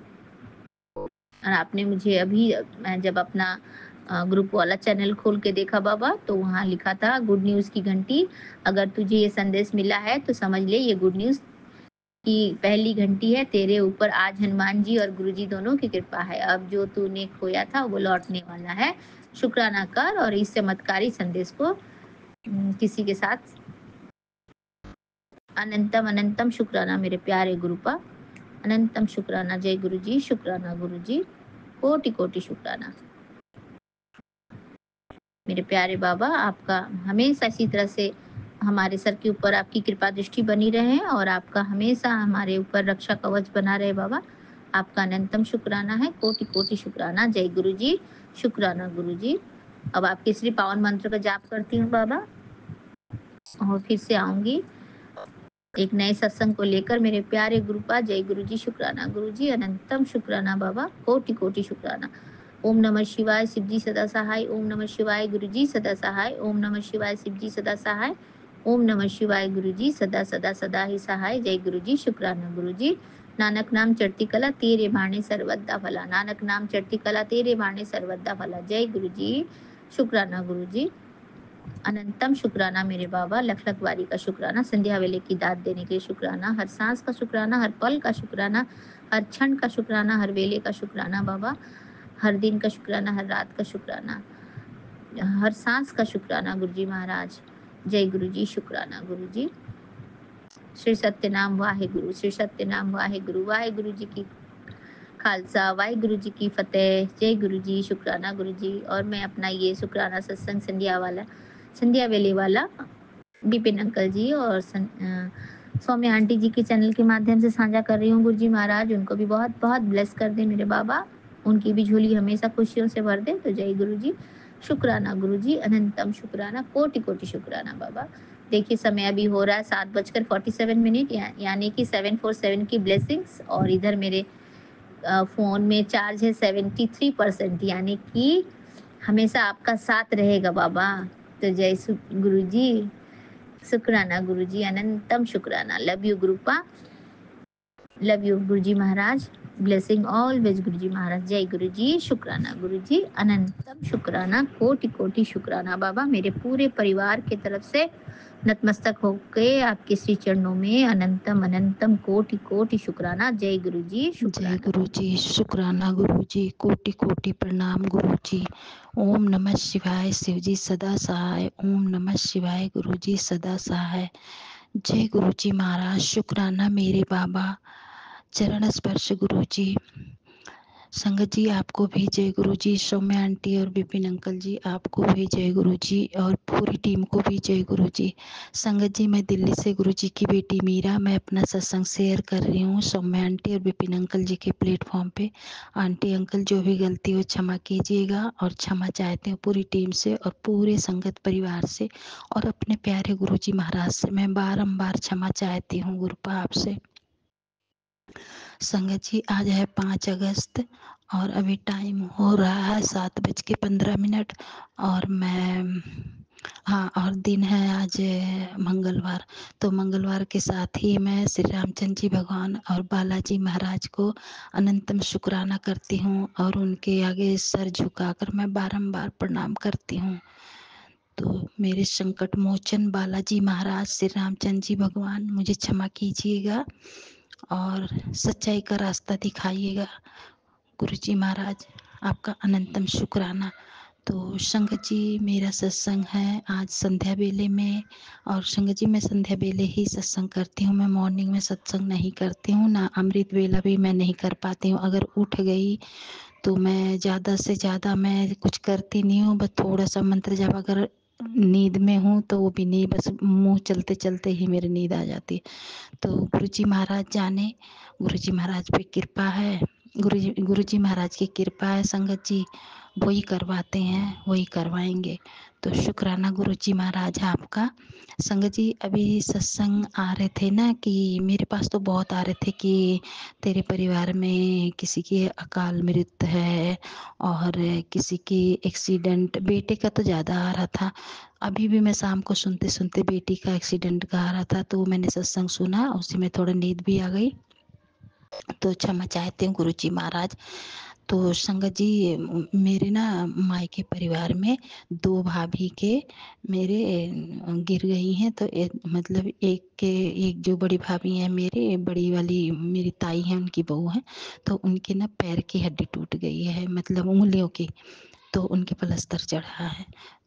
और आपने मुझे अभी, मैं जब अपना ग्रुप वाला चैनल खोल के देखा बाबा, तो वहाँ लिखा था गुड न्यूज़ की घंटी। अगर तुझे ये संदेश मिला है तो समझ ले ये गुड न्यूज़ की पहली घंटी है तेरे ऊपर। आज हनुमान जी और गुरुजी दोनों की कृपा है। अब जो तूने खोया था वो लौटने वाला है। शुक्राना कर और इस चमत्कारी संदेश को किसी के साथ। अनंतम अनंतम शुक्राना मेरे प्यारे गुरुपा, अनंतम शुक्राना। जय गुरु जी, शुक्राना गुरु जी, कोटि कोटि शुक्राना मेरे प्यारे बाबा। आपका हमेशा इसी तरह से हमारे सर के ऊपर आपकी कृपा दृष्टि बनी रहे और आपका हमेशा हमारे ऊपर रक्षा कवच बना रहे बाबा। आपका अनंतम शुक्राना है, कोटि कोटि शुक्राना। जय गुरु जी, शुक्राना गुरु जी। अब आपके श्री पावन मंत्र का जाप करती हूँ बाबा, और फिर से आऊंगी एक नए सत्संग को लेकर मेरे प्यारे गुरुपा। जय गुरु जी, शुक्राना गुरु जी, अनंतम शुक्राना बाबा, कोटि कोटि शुक्राना। ओम नमः शिवाय, शिव जी सदा सहाय। ओम नमः शिवाय, गुरु जी सदा सहाय। ओम नमः शिवाय, शिव जी सदा सहाय। ओम नमः शिवाय, गुरु जी सदा सदा सदा ही सहाय। जय गुरु जी, शुक्राना गुरु जी। नानक नाम चढ़ती कला तेरे बाणे सर्वदा फला, नानक नाम चढ़ती कला तेरे बाणे सर्वदा फला। जय गुरु जी, शुक्राना गुरु जी, अनंतम शुक्राना मेरे बाबा। लख लख बारी का शुक्राना, संध्या वेले की दाद देने के लिए शुक्राना, हर सांस का शुक्राना, हर पल का शुक्राना, हर क्षण का शुक्राना, हर वेले का शुक्राना बाबा, हर दिन का शुक्राना, हर रात का शुक्राना, हर सांस का शुक्राना गुरु जी महाराज। जय गुरु जी, शुक्राना गुरु जी। श्री सत्यनाम वाहे गुरु, श्री सत्यनाम वाहे गुरु, वाहे गुरु जी की खालसा, वाहे गुरु जी की फतेह। जय गुरु जी, शुक्राना गुरु जी। और मैं अपना ये शुक्राना सत्संग संध्या वेले वाला बिपिन अंकल जी और सौम्य आंटी जी के चैनल के माध्यम से साझा कर रही हूँ गुरु जी महाराज। उनको भी बहुत बहुत ब्लेस कर दे मेरे बाबा, उनकी भी झोली हमेशा खुशियों से भर दे। तो जय गुरु जी, शुक्राना गुरु जी, अनंतम शुक्राना, कोटि कोटि शुक्राना बाबा। देखिए समय अभी हो रहा है 7:47, यानी कि 747 की ब्लेसिंग्स, और इधर मेरे फ़ोन में चार्ज है 73%, यानी कि हमेशा आपका साथ रहेगा बाबा। तो जय गुरु जी, शुक्राना गुरु जी, अनंतम शुक्राना। Love you गुरुपा, love you Guru ji Maharaj, blessing always गुरु जी महाराज। जय गुरु जी, शुक्राना गुरु जी, अनंतम शुक्राना, कोटि कोटि शुक्राना बाबा। मेरे पूरे परिवार के तरफ से नतमस्तक होके आपके श्री चरणों में अनंतम अनंतम कोटि कोटि शुक्राना। जय गुरु जी, जय शुक्राना गुरु जी, शुक्राना गुरु जी, कोटि कोटि प्रणाम गुरु जी। ओम नमः शिवाय, शिव जी सदा सहाय। ओम नमः शिवाय, गुरु जी सदा सहाय। जय गुरु जी महाराज, शुक्राना मेरे बाबा, चरण स्पर्श गुरु जी। संगत जी आपको भी जय गुरु जी, सौम्या आंटी और विपिन अंकल जी आपको भी जय गुरु जी, और पूरी टीम को भी जय गुरु जी। संगत जी मैं दिल्ली से गुरु जी की बेटी मीरा, मैं अपना सत्संग शेयर कर रही हूँ सौम्या आंटी और विपिन अंकल जी के प्लेटफॉर्म पे। आंटी अंकल जो भी गलती हो क्षमा कीजिएगा, और क्षमा चाहते हैं पूरी टीम से और पूरे संगत परिवार से, और अपने प्यारे गुरु जी महाराज से मैं बारंबार क्षमा चाहती हूँ गुरुपा आपसे। संगत जी आज है 5 अगस्त और अभी टाइम हो रहा है 7:15, और मैं और दिन है आज मंगलवार। तो मंगलवार के साथ ही मैं श्री रामचंद्र जी भगवान और बालाजी महाराज को अनंतम शुक्राना करती हूँ, और उनके आगे सर झुकाकर मैं बारंबार प्रणाम करती हूँ। तो मेरे संकट मोचन बालाजी महाराज श्री रामचंद्र जी भगवान मुझे क्षमा कीजिएगा और सच्चाई का रास्ता दिखाइएगा। गुरु जी महाराज आपका अनंतम शुक्राना। तो संगत जी मेरा सत्संग है आज संध्या बेले में, और संगत जी मैं संध्या बेले ही सत्संग करती हूँ। मैं मॉर्निंग में सत्संग नहीं करती हूँ, ना अमृत वेला भी मैं नहीं कर पाती हूँ। अगर उठ गई तो मैं ज़्यादा से ज़्यादा मैं कुछ करती नहीं हूँ, बस थोड़ा सा मंत्र जब अगर नींद में हूँ तो वो भी नहीं, बस मुंह चलते चलते ही मेरी नींद आ जाती है। तो गुरुजी महाराज जाने, गुरुजी महाराज पे कृपा है, गुरुजी महाराज की कृपा है संगत जी, वही करवाते हैं वही करवाएंगे। तो शुक्राना गुरुजी महाराज आपका। संगत जी अभी सत्संग आ रहे थे ना कि मेरे पास तो बहुत आ रहे थे कि तेरे परिवार में किसी की अकाल मृत्यु है और किसी की एक्सीडेंट, बेटे का तो ज़्यादा आ रहा था। अभी भी मैं शाम को सुनते सुनते बेटी का एक्सीडेंट का आ रहा था, तो मैंने सत्संग सुना, उसी में थोड़ा नींद भी आ गई, तो क्षमा चाहते हैं गुरुजी महाराज। तो संगत जी मेरे ना मायके परिवार में 2 भाभी के मेरे गिर गई हैं। तो मतलब एक जो बड़ी भाभी हैं मेरे, बड़ी वाली मेरी ताई हैं, उनकी बहू हैं, तो उनके ना पैर की हड्डी टूट गई है, मतलब उंगलियों की, तो उनके प्लास्टर चढ़ा है।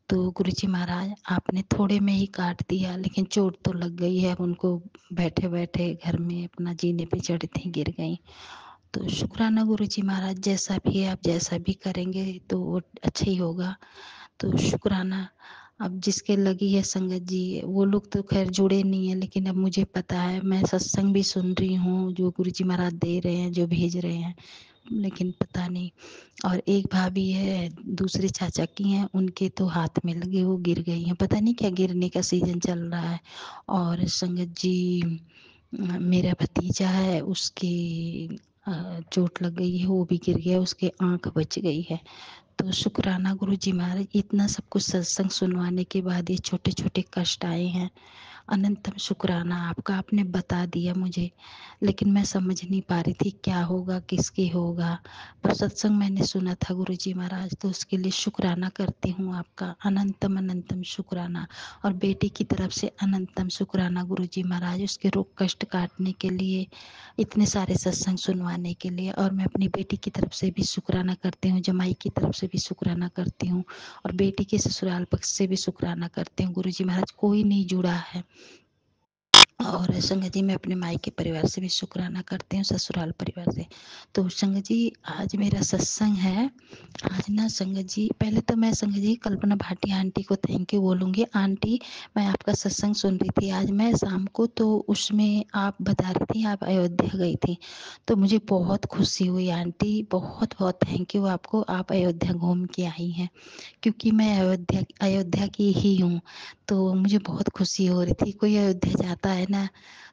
तो गुरुजी महाराज आपने थोड़े में ही काट दिया, लेकिन चोट तो लग गई है। अब उनको बैठे बैठे घर में अपना जीने पे चढ़ी थी, गिर गई। तो शुक्राना गुरुजी महाराज, जैसा भी है आप जैसा भी करेंगे तो वो अच्छा ही होगा। तो शुक्राना। अब जिसके लगी है संगत जी, वो लोग तो खैर जुड़े नहीं है, लेकिन अब मुझे पता है, मैं सत्संग भी सुन रही हूँ जो गुरुजी महाराज दे रहे हैं, जो भेज रहे हैं, लेकिन पता नहीं। और एक भाभी है दूसरे चाचा की हैं, उनके तो हाथ में लगे वो गिर गई हैं, पता नहीं क्या गिरने का सीजन चल रहा है। और संगत जी मेरा भतीजा है, उसकी चोट लग गई है, वो भी गिर गया, उसके आंख बच गई है। तो शुक्राना गुरुजी महाराज, इतना सब कुछ सत्संग सुनवाने के बाद ये छोटे छोटे कष्ट आए हैं। अनंतम शुक्राना आपका, आपने बता दिया मुझे, लेकिन मैं समझ नहीं पा रही थी क्या होगा किसके होगा, पर सत्संग मैंने सुना था गुरुजी महाराज, तो उसके लिए शुक्राना करती हूँ आपका, अनंतम अनंतम शुक्राना। और बेटी की तरफ से अनंतम शुक्राना गुरुजी महाराज, उसके रोग कष्ट काटने के लिए, इतने सारे सत्संग सुनवाने के लिए। और मैं अपनी बेटी की तरफ से भी शुक्राना करती हूँ, जमाई की तरफ से भी शुक्राना करती हूँ, और बेटी के ससुराल पक्ष से भी शुक्राना करती हूँ गुरुजी महाराज। कोई नहीं जुड़ा है। और संगत जी मैं अपने मायके परिवार से भी शुक्राना करती हूँ, ससुराल परिवार से। तो संगत जी आज मेरा सत्संग है। आज ना संगत जी, पहले तो मैं संगत जी कल्पना भाटिया आंटी को थैंक यू बोलूँगी। आंटी मैं आपका सत्संग सुन रही थी आज मैं शाम को, तो उसमें आप बता रही थी आप अयोध्या गई थी, तो मुझे बहुत खुशी हुई आंटी, बहुत बहुत थैंक यू आपको, आप अयोध्या घूम के आई हैं, क्योंकि मैं अयोध्या की ही हूँ, तो मुझे बहुत खुशी हो रही थी। कोई अयोध्या जाता है ना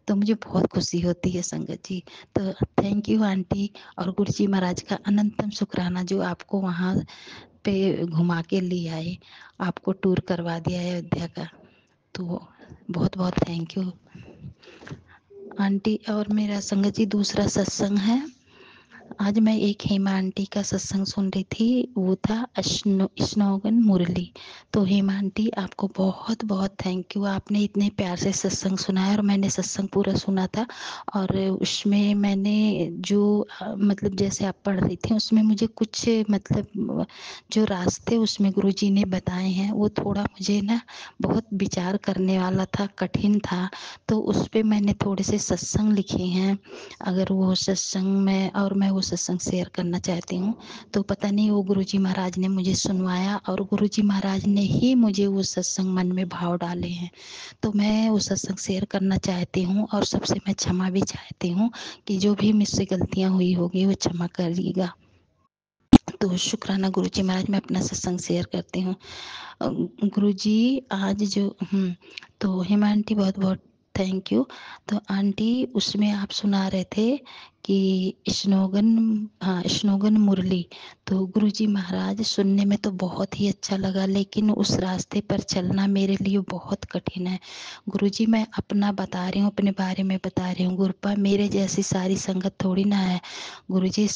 तो मुझे बहुत खुशी होती है संगत जी। तो थैंक यू आंटी, और गुरुजी महाराज का अनंतम शुक्राना जो आपको वहाँ पे घुमा के ले आए, आपको टूर करवा दिया अयोध्या का, तो बहुत बहुत थैंक यू आंटी। और मेरा संगत जी दूसरा सत्संग है, आज मैं एक हेमा आंटी का सत्संग सुन रही थी, वो था स्नोगन मुरली। तो हेमा आंटी आपको बहुत बहुत थैंक यू, आपने इतने प्यार से सत्संग सुनाया, और मैंने सत्संग पूरा सुना था, और उसमें मैंने जो मतलब जैसे आप पढ़ रही थी उसमें मुझे कुछ मतलब जो रास्ते उसमें गुरुजी ने बताए हैं वो थोड़ा मुझे ना बहुत विचार करने वाला था, कठिन था, तो उस पर मैंने थोड़े से सत्संग लिखे हैं। अगर वो सत्संग में, और मैं वो सत्संग शेयर करना चाहती हूँ, तो पता नहीं वो गुरुजी महाराज ने मुझे सुनवाया, और गुरुजी महाराज ने ही मुझे वो सत्संग मन में भाव डाले हैं, तो मैं वो सत्संग शेयर करना चाहती हूँ। और सबसे मैं क्षमा भी चाहती हूँ कि जो भी मुझसे गलतियाँ हुई होगी वो क्षमा करिएगा। तो शुक्राना गुरुजी महाराज, मैं अपना सत्संग शेयर करती हूँ। गुरुजी आज जो तो हेमा आंटी बहुत बहुत थैंक यू। तो आंटी उसमें आप सुना रहे थे कि स्नोगन मुरली, तो गुरुजी महाराज सुनने में तो बहुत ही अच्छा लगा, लेकिन उस रास्ते पर चलना मेरे लिए बहुत कठिन है। गुरुजी मैं अपना बता रही हूँ, अपने बारे में बता रही हूँ, गुरुपा मेरे जैसी सारी संगत थोड़ी ना है गुरुजी।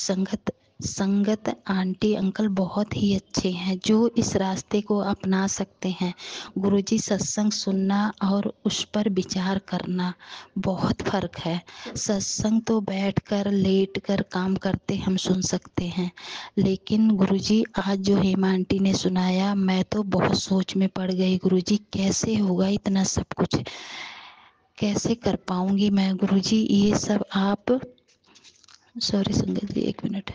संगत आंटी अंकल बहुत ही अच्छे हैं जो इस रास्ते को अपना सकते हैं गुरुजी। सत्संग सुनना और उस पर विचार करना बहुत फर्क है। सत्संग तो बैठकर लेटकर काम करते हम सुन सकते हैं, लेकिन गुरुजी आज जो हेमा आंटी ने सुनाया मैं तो बहुत सोच में पड़ गई गुरुजी, कैसे होगा इतना सब कुछ, कैसे कर पाऊंगी मैं गुरुजी ये सब। आप सॉरी संगत जी एक मिनट,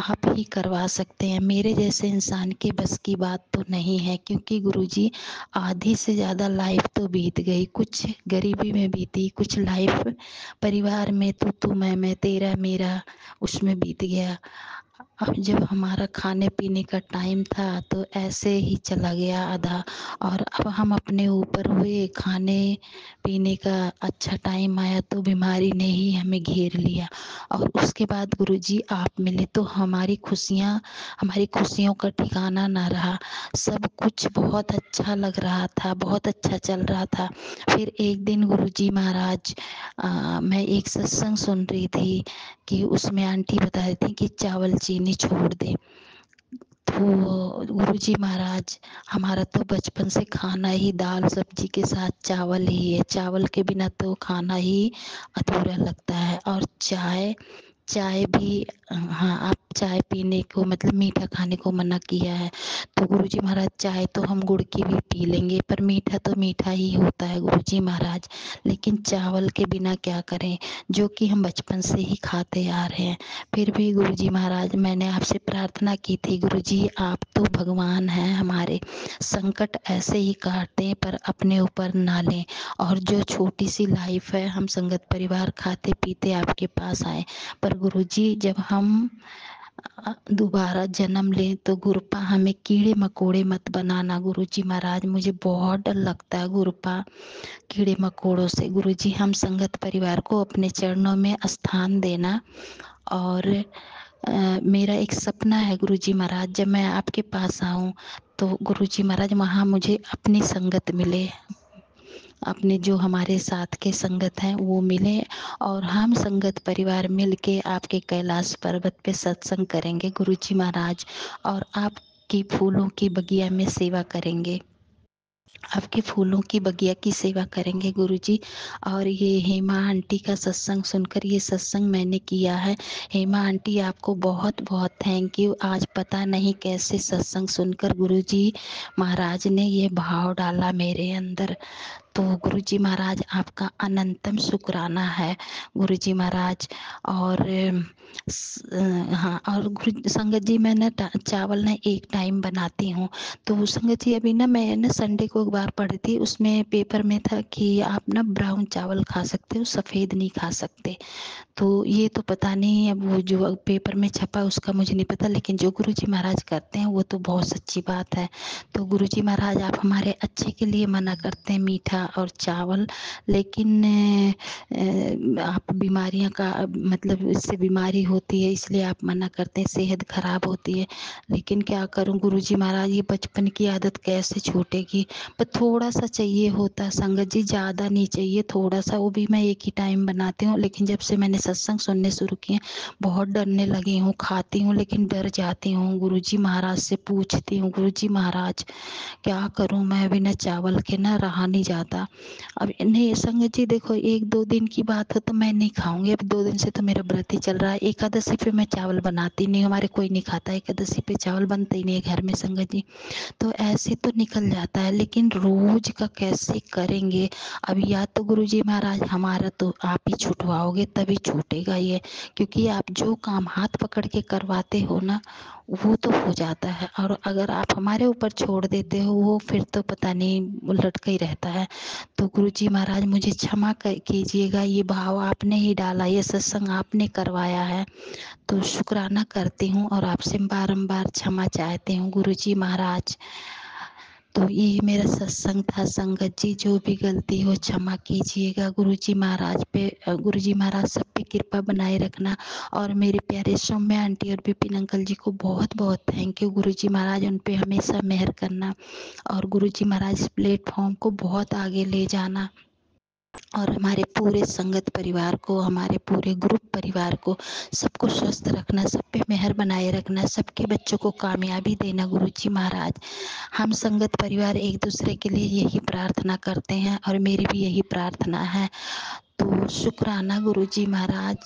आप ही करवा सकते हैं। मेरे जैसे इंसान के बस की बात तो नहीं है, क्योंकि गुरुजी आधी से ज़्यादा लाइफ तो बीत गई, कुछ गरीबी में बीती, कुछ लाइफ परिवार में तू मैं तेरा मेरा उसमें बीत गया। अब जब हमारा खाने पीने का टाइम था तो ऐसे ही चला गया आधा, और अब हम अपने ऊपर हुए, खाने पीने का अच्छा टाइम आया तो बीमारी ने ही हमें घेर लिया। और उसके बाद गुरुजी आप मिले तो हमारी खुशियों का ठिकाना ना रहा। सब कुछ बहुत अच्छा लग रहा था, बहुत अच्छा चल रहा था। फिर एक दिन गुरुजी महाराज मैं एक सत्संग सुन रही थी कि उसमें आंटी बता रही थी कि चावल चीनी छोड़ दे। तो गुरुजी महाराज, हमारा तो बचपन से खाना ही दाल सब्जी के साथ चावल ही है, चावल के बिना तो खाना ही अधूरा लगता है। और चाय भी, हाँ, आप चाय पीने को मतलब मीठा खाने को मना किया है। तो गुरुजी महाराज चाय तो हम गुड़ की भी पी लेंगे, पर मीठा तो मीठा ही होता है गुरुजी महाराज, लेकिन चावल के बिना क्या करें, जो कि हम बचपन से ही खाते आ रहे हैं। फिर भी गुरुजी महाराज मैंने आपसे प्रार्थना की थी, गुरुजी आप तो भगवान हैं हमारे, संकट ऐसे ही काटते हैं पर अपने ऊपर ना लें। और जो छोटी सी लाइफ है, हम संगत परिवार खाते पीते आपके पास आए, पर गुरुजी जब हम दोबारा जन्म लें तो गुरुपा हमें कीड़े मकोड़े मत बनाना गुरुजी महाराज। मुझे बहुत डर लगता है गुरुपा कीड़े मकोड़ों से। गुरुजी हम संगत परिवार को अपने चरणों में स्थान देना। और मेरा एक सपना है गुरुजी महाराज, जब मैं आपके पास आऊं तो गुरुजी महाराज वहाँ मुझे अपनी संगत मिले, अपने जो हमारे साथ के संगत हैं वो मिले, और हम संगत परिवार मिल के आपके कैलाश पर्वत पे सत्संग करेंगे गुरुजी महाराज, और आपकी फूलों की बगिया में सेवा करेंगे, आपके फूलों की बगिया की सेवा करेंगे गुरुजी। और ये हेमा आंटी का सत्संग सुनकर, ये सत्संग मैंने किया है, हेमा आंटी आपको बहुत बहुत थैंक यू। आज पता नहीं कैसे सत्संग सुनकर गुरुजी महाराज ने ये भाव डाला मेरे अंदर। तो गुरुजी महाराज आपका अनंतम शुक्राना है गुरुजी महाराज। और हाँ, और गुरु संगत जी मैं ना चावल ना एक टाइम बनाती हूँ। तो संगत जी अभी ना मैं ना संडे को अखबार पढ़ी थी, उसमें पेपर में था कि आप ना ब्राउन चावल खा सकते हो, सफ़ेद नहीं खा सकते। तो ये तो पता नहीं, अब वो जो पेपर में छपा उसका मुझे नहीं पता, लेकिन जो गुरुजी महाराज करते हैं वो तो बहुत सच्ची बात है। तो गुरुजी महाराज आप हमारे अच्छे के लिए मना करते हैं मीठा और चावल, लेकिन आप बीमारियां का मतलब इससे बीमारी होती है इसलिए आप मना करते हैं, सेहत खराब होती है। लेकिन क्या करूं गुरुजी महाराज, ये बचपन की आदत कैसे छूटेगी। पर थोड़ा सा चाहिए होता संगत जी, ज़्यादा नहीं चाहिए, थोड़ा सा, वो भी मैं एक ही टाइम बनाती हूँ। लेकिन जब से मैंने सत्संग सुनने शुरू किए बहुत डरने लगी हूँ, खाती हूँ लेकिन डर जाती हूँ। गुरुजी महाराज से पूछती हूँ, गुरुजी महाराज क्या करूं मैं, बिना चावल के ना रहा नहीं जाता। अब नहीं संगत जी देखो, एक दो दिन की बात हो तो मैं नहीं खाऊंगी, अब 2 दिन से तो मेरा व्रत ही चल रहा है। एकादशी पे मैं चावल बनाती नहीं, हमारे कोई नहीं खाता एकादशी पे चावल, बनते ही नहीं है घर में संगत जी। तो ऐसे तो निकल जाता है, लेकिन रोज का कैसे करेंगे। अब या तो गुरुजी महाराज हमारा तो आप ही छुटवाओगे तभी छूटेगा ये, क्योंकि आप जो काम हाथ पकड़ के करवाते हो ना वो तो हो जाता है, और अगर आप हमारे ऊपर छोड़ देते हो वो फिर तो पता नहीं लटका ही रहता है। तो गुरुजी महाराज मुझे क्षमा कीजिएगा, ये भाव आपने ही डाला, ये सत्संग आपने करवाया है, तो शुक्राना करती हूँ और आपसे बारंबार क्षमा चाहती हूँ गुरुजी महाराज। तो ये मेरा सत्संग था संगत जी, जो भी गलती हो क्षमा कीजिएगा गुरुजी महाराज पे, गुरुजी महाराज सब पे कृपा बनाए रखना। और मेरे प्यारे सौम्य आंटी और विपिन अंकल जी को बहुत बहुत थैंक यू गुरुजी महाराज, उन पे हमेशा मेहर करना। और गुरुजी महाराज इस प्लेटफॉर्म को बहुत आगे ले जाना, और हमारे पूरे संगत परिवार को, हमारे पूरे ग्रुप परिवार को, सबको स्वस्थ रखना, सब पे मेहर बनाए रखना, सबके बच्चों को कामयाबी देना गुरुजी महाराज। हम संगत परिवार एक दूसरे के लिए यही प्रार्थना करते हैं और मेरी भी यही प्रार्थना है। तो शुक्राना गुरुजी महाराज,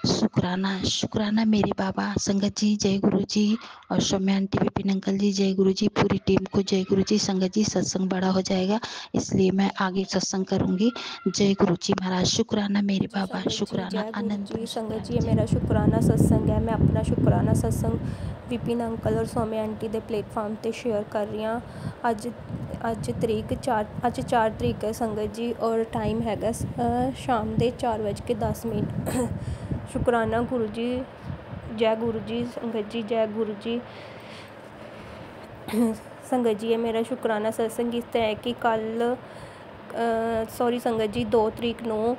शुक्राना मेरे बाबा। संगत जी जय गुरु जी, और सौम्या आंटी, विपिन अंकल जी जय गुरु जी, पूरी टीम को जय गुरु जी। संगत जी सत्संग बड़ा हो जाएगा, इसलिए मैं आगे सत्संग करूंगी। जय गुरु जी महाराज। शुक्राना मेरे जी बाबा, संगत जी शुक्राना जय गुरु अनंत जी। संगत शुक्राना। जी ये मेरा शुक्राना सत्संग है। मैं अपना शुक्राना सत्संग विपिन अंकल और सौम्या आंटी ਦੇ ਪਲੇਟਫਾਰਮ ਤੇ ਸ਼ੇਅਰ ਕਰ ਰਹੀ ਹਾਂ। ਅੱਜ ਤਰੀਕ 4 ਤਰੀਕ ਹੈ ਸੰਗਤ ਜੀ, ਔਰ ਟਾਈਮ ਹੈਗਾ ਸ਼ਾਮ ਦੇ 4:10। ਸ਼ੁਕਰਾਨਾ ਗੁਰੂ ਜੀ, ਜੈ ਗੁਰੂ ਜੀ। ਸੰਗਤ ਜੀ ਜੈ ਗੁਰੂ ਜੀ। ਸੰਗਤ ਜੀ ਇਹ ਮੇਰਾ ਸ਼ੁਕਰਾਨਾ ਸਤਸੰਗ ਇਸ ਤਰ੍ਹਾਂ ਹੈ ਕਿ ਕੱਲ੍ਹ ਸੰਗਤ ਜੀ 2 ਤਰੀਕ ਨੂੰ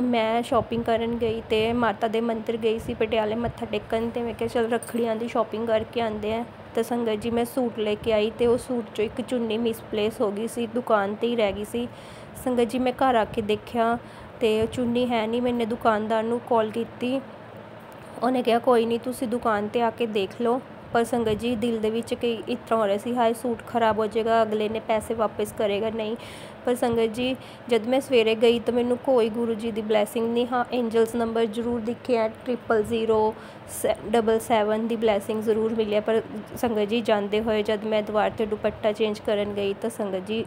ਮੈਂ ਸ਼ੋਪਿੰਗ ਕਰਨ ਗਈ ਅਤੇ ਮਾਤਾ ਦੇ ਮੰਦਰ ਗਈ ਸੀ ਪਟਿਆਲੇ ਮੱਥਾ ਟੇਕਣ, ਅਤੇ ਮੈਂ ਕਿਹਾ ਚੱਲ ਰੱਖੜੀਆਂ ਦੀ ਸ਼ੋਪਿੰਗ ਕਰਕੇ ਆਉਂਦੇ ਆ। ਤਾਂ ਸੰਗਤ ਜੀ ਮੈਂ ਸੂਟ ਲੈ ਕੇ ਆਈ ਅਤੇ ਉਹ ਸੂਟ 'ਚੋਂ ਇੱਕ ਚੁੰਨੀ ਮਿਸਪਲੇਸ ਹੋ ਗਈ ਸੀ, ਦੁਕਾਨ 'ਤੇ ਹੀ ਰਹਿ ਗਈ ਸੀ। ਸੰਗਤ ਜੀ ਮੈਂ ਘਰ ਆ ਕੇ ਦੇਖਿਆ ਅਤੇ ਉਹ ਚੁੰਨੀ ਹੈ ਨਹੀਂ। ਮੈਨੇ ਦੁਕਾਨਦਾਰ ਨੂੰ ਕਾਲ ਕੀਤੀ, ਉਹਨੇ ਕਿਹਾ ਕੋਈ ਨਹੀਂ ਤੁਸੀਂ ਦੁਕਾਨ 'ਤੇ ਆ ਕੇ ਦੇਖ ਲਓ। ਪਰ ਸੰਗਤ ਜੀ ਦਿਲ ਦੇ ਵਿੱਚ ਕਈ ਇਸ ਤਰ੍ਹਾਂ ਹੋ ਰਿਹਾ ਸੀ, ਹਾਏ ਸੂਟ ਖਰਾਬ ਹੋ ਜਾਏਗਾ, ਅਗਲੇ ਨੇ ਪੈਸੇ ਵਾਪਸ ਕਰੇਗਾ ਨਹੀਂ। ਪਰ ਸੰਗਤ ਜੀ ਜਦ ਮੈਂ ਸਵੇਰੇ ਗਈ ਤਾਂ ਮੈਨੂੰ ਕੋਈ ਗੁਰੂ ਜੀ ਦੀ ਬਲੈਸਿੰਗ ਨਹੀਂ। ਹਾਂ ਐਂਜਲਸ ਨੰਬਰ ਜ਼ਰੂਰ ਦਿਖੇ ਹੈ, 00077 ਦੀ ਬਲੈਸਿੰਗ ਜ਼ਰੂਰ ਮਿਲਿਆ। ਪਰ ਸੰਗਤ ਜੀ ਜਾਂਦੇ ਹੋਏ ਜਦ ਮੈਂ ਦੁਆਰ 'ਤੇ ਦੁਪੱਟਾ ਚੇਂਜ ਕਰਨ ਗਈ ਤਾਂ ਸੰਗਤ ਜੀ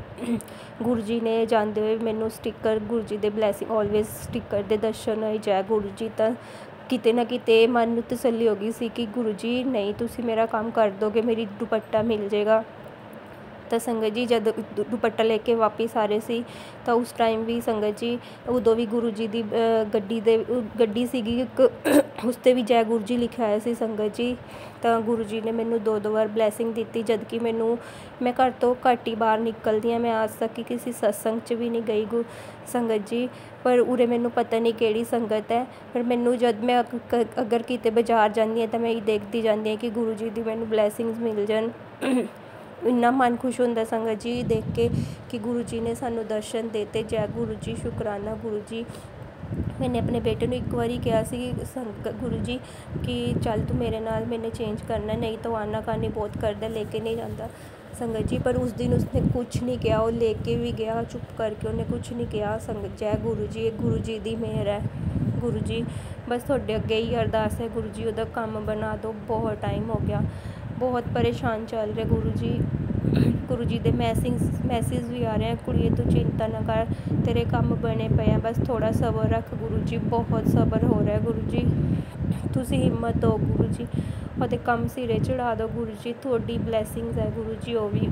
ਗੁਰੂ ਜੀ ਨੇ ਜਾਂਦੇ ਹੋਏ ਮੈਨੂੰ ਸਟਿੱਕਰ, ਗੁਰੂ ਜੀ ਦੇ ਬਲੈਸਿੰਗ ਆਲਵੇਜ਼ ਸਟਿੱਕਰ ਦੇ ਦਰਸ਼ਨ ਹੋਏ। ਜੈ ਗੁਰੂ ਜੀ। ਤਾਂ ਕਿਤੇ ਨਾ ਕਿਤੇ ਮਨ ਨੂੰ ਤਸੱਲੀ ਹੋ ਗਈ ਸੀ ਕਿ ਗੁਰੂ ਜੀ ਨਹੀਂ ਤੁਸੀਂ ਮੇਰਾ ਕੰਮ ਕਰ ਦੋਗੇ, ਮੇਰੀ ਦੁਪੱਟਾ ਮਿਲ ਜਾਏਗਾ। ਤਾਂ ਸੰਗਤ ਜੀ ਜਦ ਦੁਪੱਟਾ ਲੈ ਕੇ ਵਾਪਿਸ ਆ ਰਹੇ ਸੀ ਤਾਂ ਉਸ ਟਾਈਮ ਵੀ ਸੰਗਤ ਜੀ ਉਦੋਂ ਵੀ ਗੁਰੂ ਜੀ ਦੀ ਗੱਡੀ ਸੀਗੀ ਇੱਕ, ਉਸ 'ਤੇ ਵੀ ਜੈ ਗੁਰੂ ਜੀ ਲਿਖਿਆ ਹੋਇਆ ਸੀ ਸੰਗਤ ਜੀ। ਤਾਂ ਗੁਰੂ ਜੀ ਨੇ ਮੈਨੂੰ 2 ਵਾਰ ਬਲੈਸਿੰਗ ਦਿੱਤੀ, ਜਦ ਕਿ ਮੈਂ ਘਰ ਤੋਂ ਘੱਟ ਹੀ ਬਾਹਰ ਨਿਕਲਦੀ ਹਾਂ। ਮੈਂ ਅੱਜ ਤੱਕ ਕਿਸੇ ਸਤਸੰਗ 'ਚ ਵੀ ਨਹੀਂ ਗਈ ਸੰਗਤ ਜੀ। ਪਰ ਉਰੇ ਮੈਨੂੰ ਪਤਾ ਨਹੀਂ ਕਿਹੜੀ ਸੰਗਤ ਹੈ, ਪਰ ਮੈਨੂੰ ਜਦ ਮੈਂ ਅਗਰ ਕਿਤੇ ਬਾਜ਼ਾਰ ਜਾਂਦੀ ਹਾਂ ਤਾਂ ਮੈਂ ਇਹ ਦੇਖਦੀ ਜਾਂਦੀ ਹਾਂ ਕਿ ਗੁਰੂ ਜੀ ਦੀ ਮੈਨੂੰ ਬਲੈਸਿੰਗਸ ਮਿਲ ਜਾਣ। ਇੰਨਾ ਮਨ ਖੁਸ਼ ਹੁੰਦਾ ਸੰਗਤ ਜੀ ਦੇਖ ਕੇ ਕਿ ਗੁਰੂ ਜੀ ਨੇ ਸਾਨੂੰ ਦਰਸ਼ਨ ਦਿੱਤੇ। ਜੈ ਗੁਰੂ ਜੀ। ਸ਼ੁਕਰਾਨਾ ਗੁਰੂ ਜੀ। ਮੈਨੇ ਆਪਣੇ ਬੇਟੇ ਨੂੰ ਇੱਕ ਵਾਰੀ ਕਿਹਾ ਸੀ ਗੁਰੂ ਜੀ ਕਿ ਚੱਲ ਤੂੰ ਮੇਰੇ ਨਾਲ, ਮੈਨੇ ਚੇਂਜ ਕਰਨਾ, ਨਹੀਂ ਤਾਂ ਆਨਾਕਾਨੀ ਬਹੁਤ ਕਰਦਾ, ਲੈ ਕੇ ਨਹੀਂ ਜਾਂਦਾ ਸੰਗਤ ਜੀ। ਪਰ ਉਸ ਦਿਨ ਉਸਨੇ ਕੁਛ ਨਹੀਂ ਕਿਹਾ, ਉਹ ਲੈ ਕੇ ਵੀ ਗਿਆ ਚੁੱਪ ਕਰਕੇ, ਉਹਨੇ ਕੁਛ ਨਹੀਂ ਕਿਹਾ ਸੰਗਤ। ਜੈ ਗੁਰੂ ਜੀ। ਗੁਰੂ ਜੀ ਦੀ ਮਿਹਰ ਹੈ। ਗੁਰੂ ਜੀ ਬਸ ਤੁਹਾਡੇ ਅੱਗੇ ਹੀ ਅਰਦਾਸ ਹੈ, ਗੁਰੂ ਜੀ ਉਹਦਾ ਕੰਮ ਬਣਾ ਦਿਓ। ਬਹੁਤ ਟਾਈਮ ਹੋ ਗਿਆ, ਬਹੁਤ ਪਰੇਸ਼ਾਨ ਚੱਲ ਰਿਹਾ ਗੁਰੂ ਜੀ। ਗੁਰੂ ਜੀ ਦੇ ਮੈਸੇਜ ਵੀ ਆ ਰਹੇ, ਕੁੜੀਏ ਤੂੰ ਚਿੰਤਾ ਨਾ ਕਰ, ਤੇਰੇ ਕੰਮ ਬਣੇ ਪਏ ਆ, ਬਸ ਥੋੜ੍ਹਾ ਸਬਰ ਰੱਖ ਗੁਰੂ ਜੀ। ਬਹੁਤ ਸਬਰ ਹੋ ਰਿਹਾ ਗੁਰੂ ਜੀ, ਤੁਸੀਂ ਹਿੰਮਤ ਦਿਓ ਗੁਰੂ ਜੀ, ਉਹਦੇ ਕੰਮ ਸਿਰੇ ਚੜ੍ਹਾ ਦਿਓ ਗੁਰੂ ਜੀ। ਤੁਹਾਡੀ ਬਲੈਸਿੰਗਸ ਹੈ ਗੁਰੂ ਜੀ, ਉਹ ਵੀ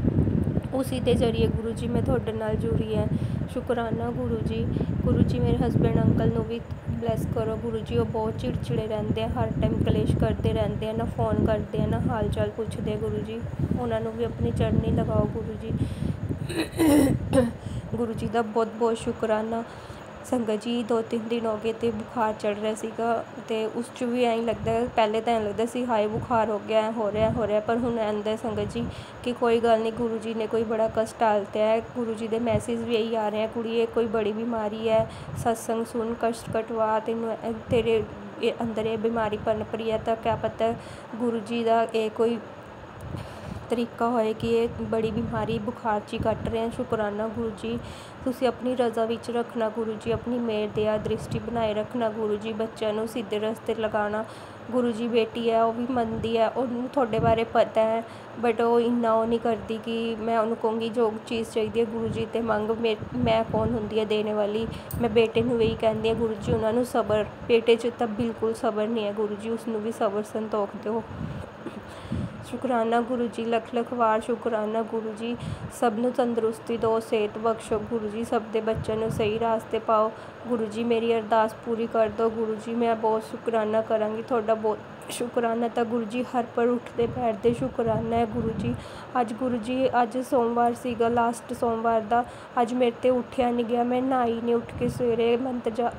ਉਸੀ ਦੇ ਜ਼ਰੀਏ ਗੁਰੂ ਜੀ ਮੈਂ ਤੁਹਾਡੇ ਨਾਲ ਜੁੜੀ ਹੈ। ਸ਼ੁਕਰਾਨਾ ਗੁਰੂ ਜੀ। ਗੁਰੂ ਜੀ ਮੇਰੇ ਹਸਬੈਂਡ ਅੰਕਲ ਨੂੰ ਵੀ ਬਲੈਸ ਕਰੋ ਗੁਰੂ ਜੀ, ਉਹ ਬਹੁਤ ਚਿੜਚਿੜੇ ਰਹਿੰਦੇ ਆ, ਹਰ ਟਾਈਮ ਕਲੇਸ਼ ਕਰਦੇ ਰਹਿੰਦੇ ਆ, ਨਾ ਫੋਨ ਕਰਦੇ ਆ ਨਾ ਹਾਲ ਚਾਲ ਪੁੱਛਦੇ ਗੁਰੂ ਜੀ। ਉਹਨਾਂ ਨੂੰ ਵੀ ਆਪਣੀ ਚੜ੍ਹਨੀ ਲਗਾਓ ਗੁਰੂ ਜੀ। ਗੁਰੂ ਜੀ ਦਾ ਬਹੁਤ ਬਹੁਤ ਸ਼ੁਕਰਾਨਾ ਸੰਗਤ ਜੀ। 2-3 ਦਿਨ ਹੋ ਗਏ ਅਤੇ ਬੁਖਾਰ ਚੜ੍ਹ ਰਿਹਾ ਸੀਗਾ, ਅਤੇ ਉਸ 'ਚ ਵੀ ਐਂ ਲੱਗਦਾ, ਪਹਿਲੇ ਤਾਂ ਐਂ ਲੱਗਦਾ ਸੀ ਹਾਏ ਬੁਖਾਰ ਹੋ ਗਿਆ, ਹੋ ਰਿਹਾ, ਪਰ ਹੁਣ ਆਉਂਦਾ ਸੰਗਤ ਜੀ ਕਿ ਕੋਈ ਗੱਲ ਨਹੀਂ, ਗੁਰੂ ਜੀ ਨੇ ਕੋਈ ਬੜਾ ਕਸ਼ਟ ਟਾਲਤਾ ਹੈ। ਗੁਰੂ ਜੀ ਦੇ ਮੈਸੇਜ ਵੀ ਇਹੀ ਆ ਰਹੇ ਹੈ, ਕੁੜੀਏ ਕੋਈ ਬੜੀ ਬਿਮਾਰੀ ਹੈ, ਸਤਸੰਗ ਸੁਣ, ਕਸ਼ਟ ਕਟਵਾ, ਤੈਨੂੰ ਤੇਰੇ ਅੰਦਰ ਇਹ ਬਿਮਾਰੀ ਪਨਪ ਰਹੀ ਹੈ, ਤਾਂ ਕਿਆ ਪਤਾ ਗੁਰੂ ਜੀ ਦਾ ਇਹ ਕੋਈ ਤਰੀਕਾ ਹੋਏ ਕਿ ਇਹ ਬੜੀ ਬਿਮਾਰੀ ਬੁਖਾਰ 'ਚ ਹੀ ਕੱਟ ਰਹੇ ਹਨ। ਸ਼ੁਕਰਾਨਾ ਗੁਰੂ ਜੀ। ਤੁਸੀਂ ਆਪਣੀ ਰਜ਼ਾ ਵਿੱਚ ਰੱਖਣਾ ਗੁਰੂ ਜੀ, ਆਪਣੀ ਮਿਹਰ ਦਇਆ ਦ੍ਰਿਸ਼ਟੀ ਬਣਾਏ ਰੱਖਣਾ ਗੁਰੂ ਜੀ, ਬੱਚਿਆਂ ਨੂੰ ਸਿੱਧੇ ਰਸਤੇ ਲਗਾਉਣਾ ਗੁਰੂ ਜੀ। ਬੇਟੀ ਹੈ ਉਹ ਵੀ ਮੰਨਦੀ ਹੈ, ਉਹਨੂੰ ਤੁਹਾਡੇ ਬਾਰੇ ਪਤਾ ਹੈ, ਬਟ ਉਹ ਇੰਨਾ ਉਹ ਨਹੀਂ ਕਰਦੀ ਕਿ ਮੈਂ ਉਹਨੂੰ ਕਹੂੰਗੀ ਜੋ ਚੀਜ਼ ਚਾਹੀਦੀ ਹੈ ਗੁਰੂ ਜੀ ਤੇ ਮੰਗ। ਮੈਂ ਕੌਣ ਹੁੰਦੀ ਹੈ ਦੇਣੇ ਵਾਲੀ। ਮੈਂ ਬੇਟੇ ਨੂੰ ਇਹੀ ਕਹਿੰਦੀ ਹਾਂ ਗੁਰੂ ਜੀ ਉਹਨਾਂ ਨੂੰ ਸਬਰ, ਬੇਟੇ 'ਚ ਤਾਂ ਬਿਲਕੁਲ ਸਬਰ ਨਹੀਂ ਹੈ ਗੁਰੂ ਜੀ, ਉਸਨੂੰ ਵੀ ਸਬਰ ਸੰਤੋਖ ਦਿਓ। ਸ਼ੁਕਰਾਨਾ ਗੁਰੂ ਜੀ। ਲੱਖ ਵਾਰ ਸ਼ੁਕਰਾਨਾ ਗੁਰੂ ਜੀ। ਸਭ ਨੂੰ ਤੰਦਰੁਸਤੀ ਦਿਓ, ਸਿਹਤ ਬਖਸ਼ੋ ਗੁਰੂ ਜੀ, ਸਭ ਦੇ ਬੱਚਿਆਂ ਨੂੰ ਸਹੀ ਰਾਸਤੇ ਪਾਓ ਗੁਰੂ ਜੀ। ਮੇਰੀ ਅਰਦਾਸ ਪੂਰੀ ਕਰ ਦਿਓ ਗੁਰੂ ਜੀ। ਮੈਂ ਬਹੁਤ ਸ਼ੁਕਰਾਨਾ ਕਰਾਂਗੀ ਤੁਹਾਡਾ, ਬਹੁਤ ਸ਼ੁਕਰਾਨਾ ਤਾਂ ਗੁਰੂ ਜੀ। ਹਰ ਪਰ ਉੱਠਦੇ ਬੈਠਦੇ ਸ਼ੁਕਰਾਨਾ ਹੈ ਗੁਰੂ ਜੀ। ਅੱਜ ਗੁਰੂ ਜੀ ਅੱਜ ਸੋਮਵਾਰ ਸੀਗਾ, ਲਾਸਟ ਸੋਮਵਾਰ ਦਾ, ਅੱਜ ਮੇਰੇ ਤੋਂ ਉੱਠਿਆ ਨਹੀਂ ਗਿਆ, ਮੈਂ ਨਹਾਈ ਨਹੀਂ ਉੱਠ ਕੇ ਸਵੇਰੇ ਮੰਤਰ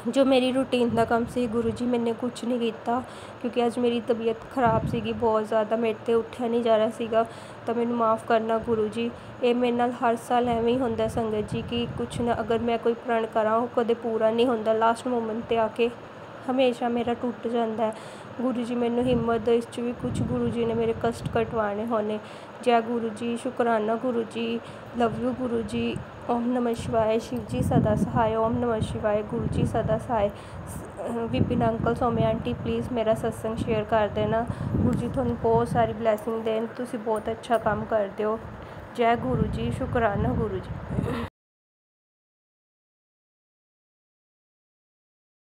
ਜੋ ਮੇਰੀ ਰੂਟੀਨ ਦਾ ਕੰਮ ਸੀ ਗੁਰੂ ਜੀ, ਮੈਨੇ ਕੁਛ ਨਹੀਂ ਕੀਤਾ ਕਿਉਂਕਿ ਅੱਜ ਮੇਰੀ ਤਬੀਅਤ ਖ਼ਰਾਬ ਸੀਗੀ ਬਹੁਤ ਜ਼ਿਆਦਾ, ਮੇਰੇ ਤੋਂ ਉੱਠਿਆ ਨਹੀਂ ਜਾ ਰਿਹਾ ਸੀਗਾ, ਤਾਂ ਮੈਨੂੰ ਮਾफ़ ਕਰਨਾ ਗੁਰੂ ਜੀ। ਇਹ ਮੇਰੇ ਨਾਲ ਹਰ ਸਾਲ ਐਵੇਂ ਹੀ ਹੁੰਦਾ ਸੰਗਤ ਜੀ ਕਿ ਕੁਛ ਨਾ, ਅਗਰ ਮੈਂ ਕੋਈ ਪ੍ਰਣ ਕਰਾਂ ਉਹ ਕਦੇ ਪੂਰਾ ਨਹੀਂ ਹੁੰਦਾ, ਲਾਸਟ ਮੂਮੈਂਟ 'ਤੇ ਆ ਕੇ ਹਮੇਸ਼ਾ ਮੇਰਾ ਟੁੱਟ ਜਾਂਦਾ ਹੈ ਗੁਰੂ ਜੀ। ਮੈਨੂੰ ਹਿੰਮਤ ਦਿਓ, ਇਸ 'ਚ ਵੀ ਕੁਛ ਗੁਰੂ ਜੀ ਨੇ ਮੇਰੇ ਕਸ਼ਟ ਕਟਵਾਣੇ ਹੋਣੇ। ਜੈ ਗੁਰੂ ਜੀ। ਸ਼ੁਕਰਾਨਾ ਗੁਰੂ ਜੀ। Love you Guru ji. ओम नमः शिवाय। शिव जी सदा सहाय। ओम नमः शिवाय। गुरु जी सदा सहाय। Vipin uncle, Saumya aunty please मेरा सत्संग शेयर कर देना। गुरु जी ਤੁਹਾਨੂੰ ਬਹੁਤ ਸਾਰੀ ਬਲੈਸਿੰਗ ਦੇਣ, ਤੁਸੀਂ ਬਹੁਤ ਅੱਛਾ ਕੰਮ ਕਰਦੇ ਹੋ। ਜੈ ਗੁਰੂ ਜੀ, ਸ਼ੁਕਰਾਨਾ ਗੁਰੂ ਜੀ।